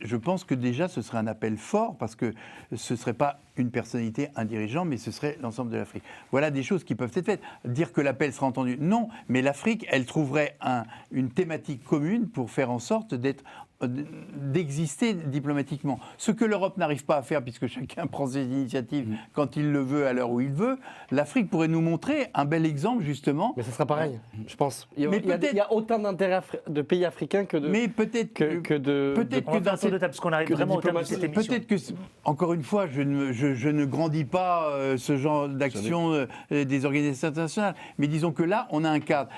[SPEAKER 4] Je pense que déjà ce serait un appel fort, parce que ce ne serait pas une personnalité, un dirigeant, mais ce serait l'ensemble de l'Afrique. Voilà des choses qui peuvent être faites. Dire que l'appel sera entendu, non, mais l'Afrique, elle trouverait une thématique commune pour faire en sorte d'exister diplomatiquement. Ce que l'Europe n'arrive pas à faire, puisque chacun prend ses initiatives quand il le veut, à l'heure où il veut, l'Afrique pourrait nous montrer un bel exemple, justement.
[SPEAKER 6] Mais ça sera pareil, je pense. Il y a autant d'intérêts de pays africains que de...
[SPEAKER 4] Mais peut-être
[SPEAKER 2] on va faire un tour de table, parce qu'on arrive vraiment au terme de cette émission.
[SPEAKER 4] Peut-être que, encore une fois, je ne grandis pas ce genre d'action des organisations internationales, mais disons que là, on a un cadre.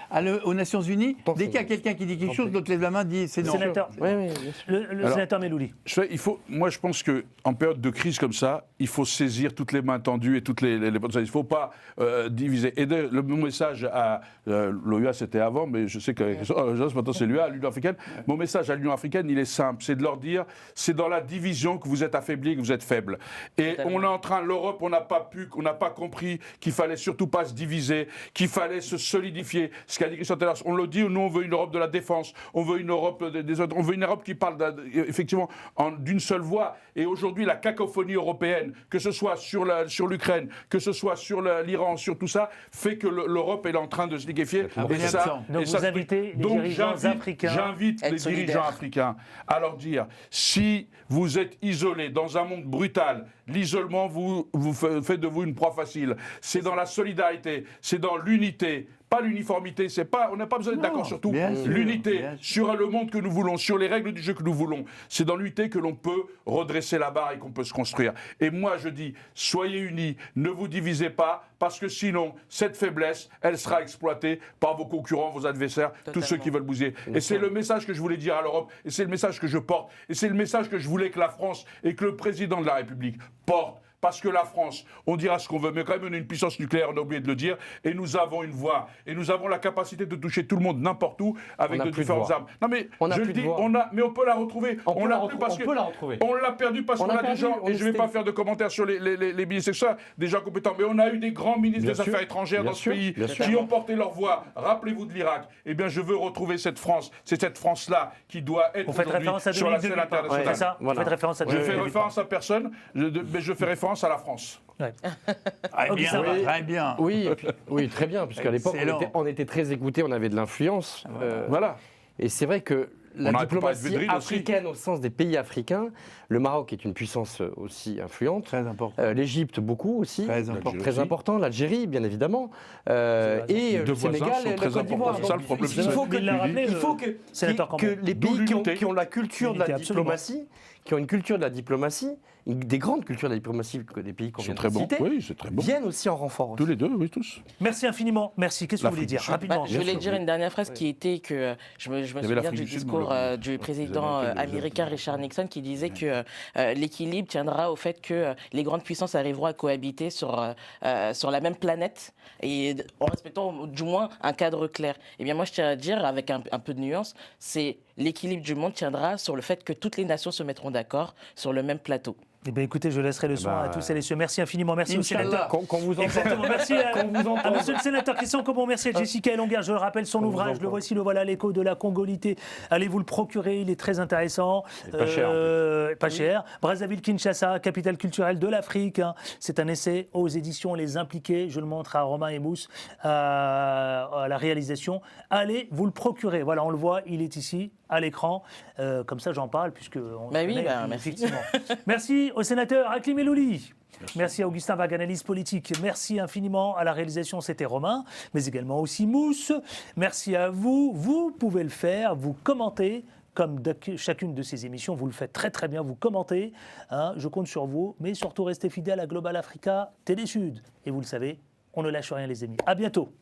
[SPEAKER 4] Aux Nations Unies, dès qu'il y a quelqu'un qui dit quelque chose, l'autre lève la main, dit c'est non.
[SPEAKER 2] Sénateur, le sénateur Melouli.
[SPEAKER 5] Moi, je pense qu'en période de crise comme ça, il faut saisir toutes les mains tendues et toutes les il ne faut pas diviser. Et mon message à l'OUA, c'était avant, mais je sais que maintenant c'est l'UA, l'Union africaine. Mon message à l'Union africaine, il est simple, c'est de leur dire, c'est dans la division que vous êtes affaiblis, que vous êtes faibles. Et on est en train, l'Europe, on n'a pas compris qu'il fallait surtout pas se diviser, qu'il fallait se solidifier. Ce qu'a dit Christian Taylor, on le dit, nous on veut une Europe de la défense, on veut une Europe on veut une Europe l'Europe qui parle effectivement d'une seule voix. Et aujourd'hui, la cacophonie européenne, que ce soit sur l'Ukraine, que ce soit sur l'Iran, sur tout ça, fait que l'Europe est en train de se liquéfier.
[SPEAKER 2] Donc vous invitez les dirigeants africains.
[SPEAKER 5] J'invite les dirigeants africains à leur dire, si vous êtes isolés dans un monde brutal, l'isolement vous fait de vous une proie facile. C'est dans la solidarité, c'est dans l'unité. Pas l'uniformité, on n'a pas besoin d'être d'accord sur tout. L'unité sur le monde que nous voulons, sur les règles du jeu que nous voulons, c'est dans l'unité que l'on peut redresser la barre et qu'on peut se construire. Et moi je dis, soyez unis, ne vous divisez pas, parce que sinon, cette faiblesse, elle sera exploitée par vos concurrents, vos adversaires, tous ceux qui veulent bousiller. Et c'est le message que je voulais dire à l'Europe, et c'est le message que je porte, et c'est le message que je voulais que la France et que le président de la République portent. Parce que la France, on dira ce qu'on veut, mais quand même on est une puissance nucléaire, on a oublié de le dire, et nous avons une voix, et nous avons la capacité de toucher tout le monde n'importe où avec de différentes armes. Non mais je le dis, mais on peut la retrouver. On l'a perdu parce qu'on a des gens, et je ne vais pas faire de commentaires sur les ministres sexuels, des gens compétents, mais on a eu des grands ministres des Affaires étrangères dans ce pays qui ont porté leur voix. Rappelez-vous de l'Irak. Eh bien, je veux retrouver cette France. C'est cette France-là qui doit être aujourd'hui sur la scène internationale.
[SPEAKER 2] C'est ça. Vous faites référence à
[SPEAKER 5] Je fais référence à personne, mais je fais référence à la France.
[SPEAKER 2] Ouais.
[SPEAKER 4] Très bien.
[SPEAKER 6] Oui, très bien, puisqu'à l'époque, on était très écoutés, on avait de l'influence.
[SPEAKER 5] Voilà.
[SPEAKER 6] Et c'est vrai que la diplomatie africaine, au sens des pays africains, le Maroc est une puissance aussi influente.
[SPEAKER 4] Très important.
[SPEAKER 6] L'Égypte, beaucoup aussi. Très important. L'Algérie, bien évidemment. Et le Sénégal et la Côte d'Ivoire.
[SPEAKER 5] C'est ça le problème.
[SPEAKER 6] Il faut que les pays qui ont la culture de la diplomatie, qui ont une culture de la diplomatie, des grandes cultures de la diplomatie que des pays qu'on vient de citer, viennent aussi en renfort.
[SPEAKER 5] Tous les deux, oui, tous.
[SPEAKER 2] Merci infiniment. Merci. Qu'est-ce que vous voulez dire rapidement?
[SPEAKER 1] Je voulais dire une dernière phrase qui était que je me souviens du discours du président américain Richard Nixon qui disait que l'équilibre tiendra au fait que les grandes puissances arriveront à cohabiter sur la même planète et en respectant du moins un cadre clair. Eh bien moi je tiens à dire avec un peu de nuance, c'est l'équilibre du monde tiendra sur le fait que toutes les nations se mettront d'accord sur le même plateau.
[SPEAKER 2] Eh bien, écoutez, je laisserai le soin à tous et les cieux. Merci infiniment. Merci au sénateur.
[SPEAKER 6] Qu'on vous entende.
[SPEAKER 2] Exactement. Merci à monsieur le sénateur Christian Cambon. Merci à Jessica Elonga. Je le rappelle, son ouvrage, le voici, le voilà, l'écho de la Congolité. Allez vous le procurer, il est très intéressant.
[SPEAKER 6] Pas cher.
[SPEAKER 2] Pas cher. Brazzaville-Kinshasa, capitale culturelle de l'Afrique. C'est un essai aux éditions Les Impliqués. Je le montre à Romain et Mousse à la réalisation. Allez vous le procurer. Voilà, on le voit, il est ici à l'écran. Comme ça, j'en parle puisque
[SPEAKER 1] merci.
[SPEAKER 2] Effectivement. Merci au sénateur Hakim Elouli. Merci à Augustin Vague, analyse politique. Merci infiniment à la réalisation, c'était Romain, mais également aussi Mousse. Merci à vous. Vous pouvez le faire, vous commentez. Comme chacune de ces émissions, vous le faites très très bien, vous commentez. Je compte sur vous, mais surtout restez fidèles à Global Africa Télé Sud. Et vous le savez, on ne lâche rien les amis. À bientôt.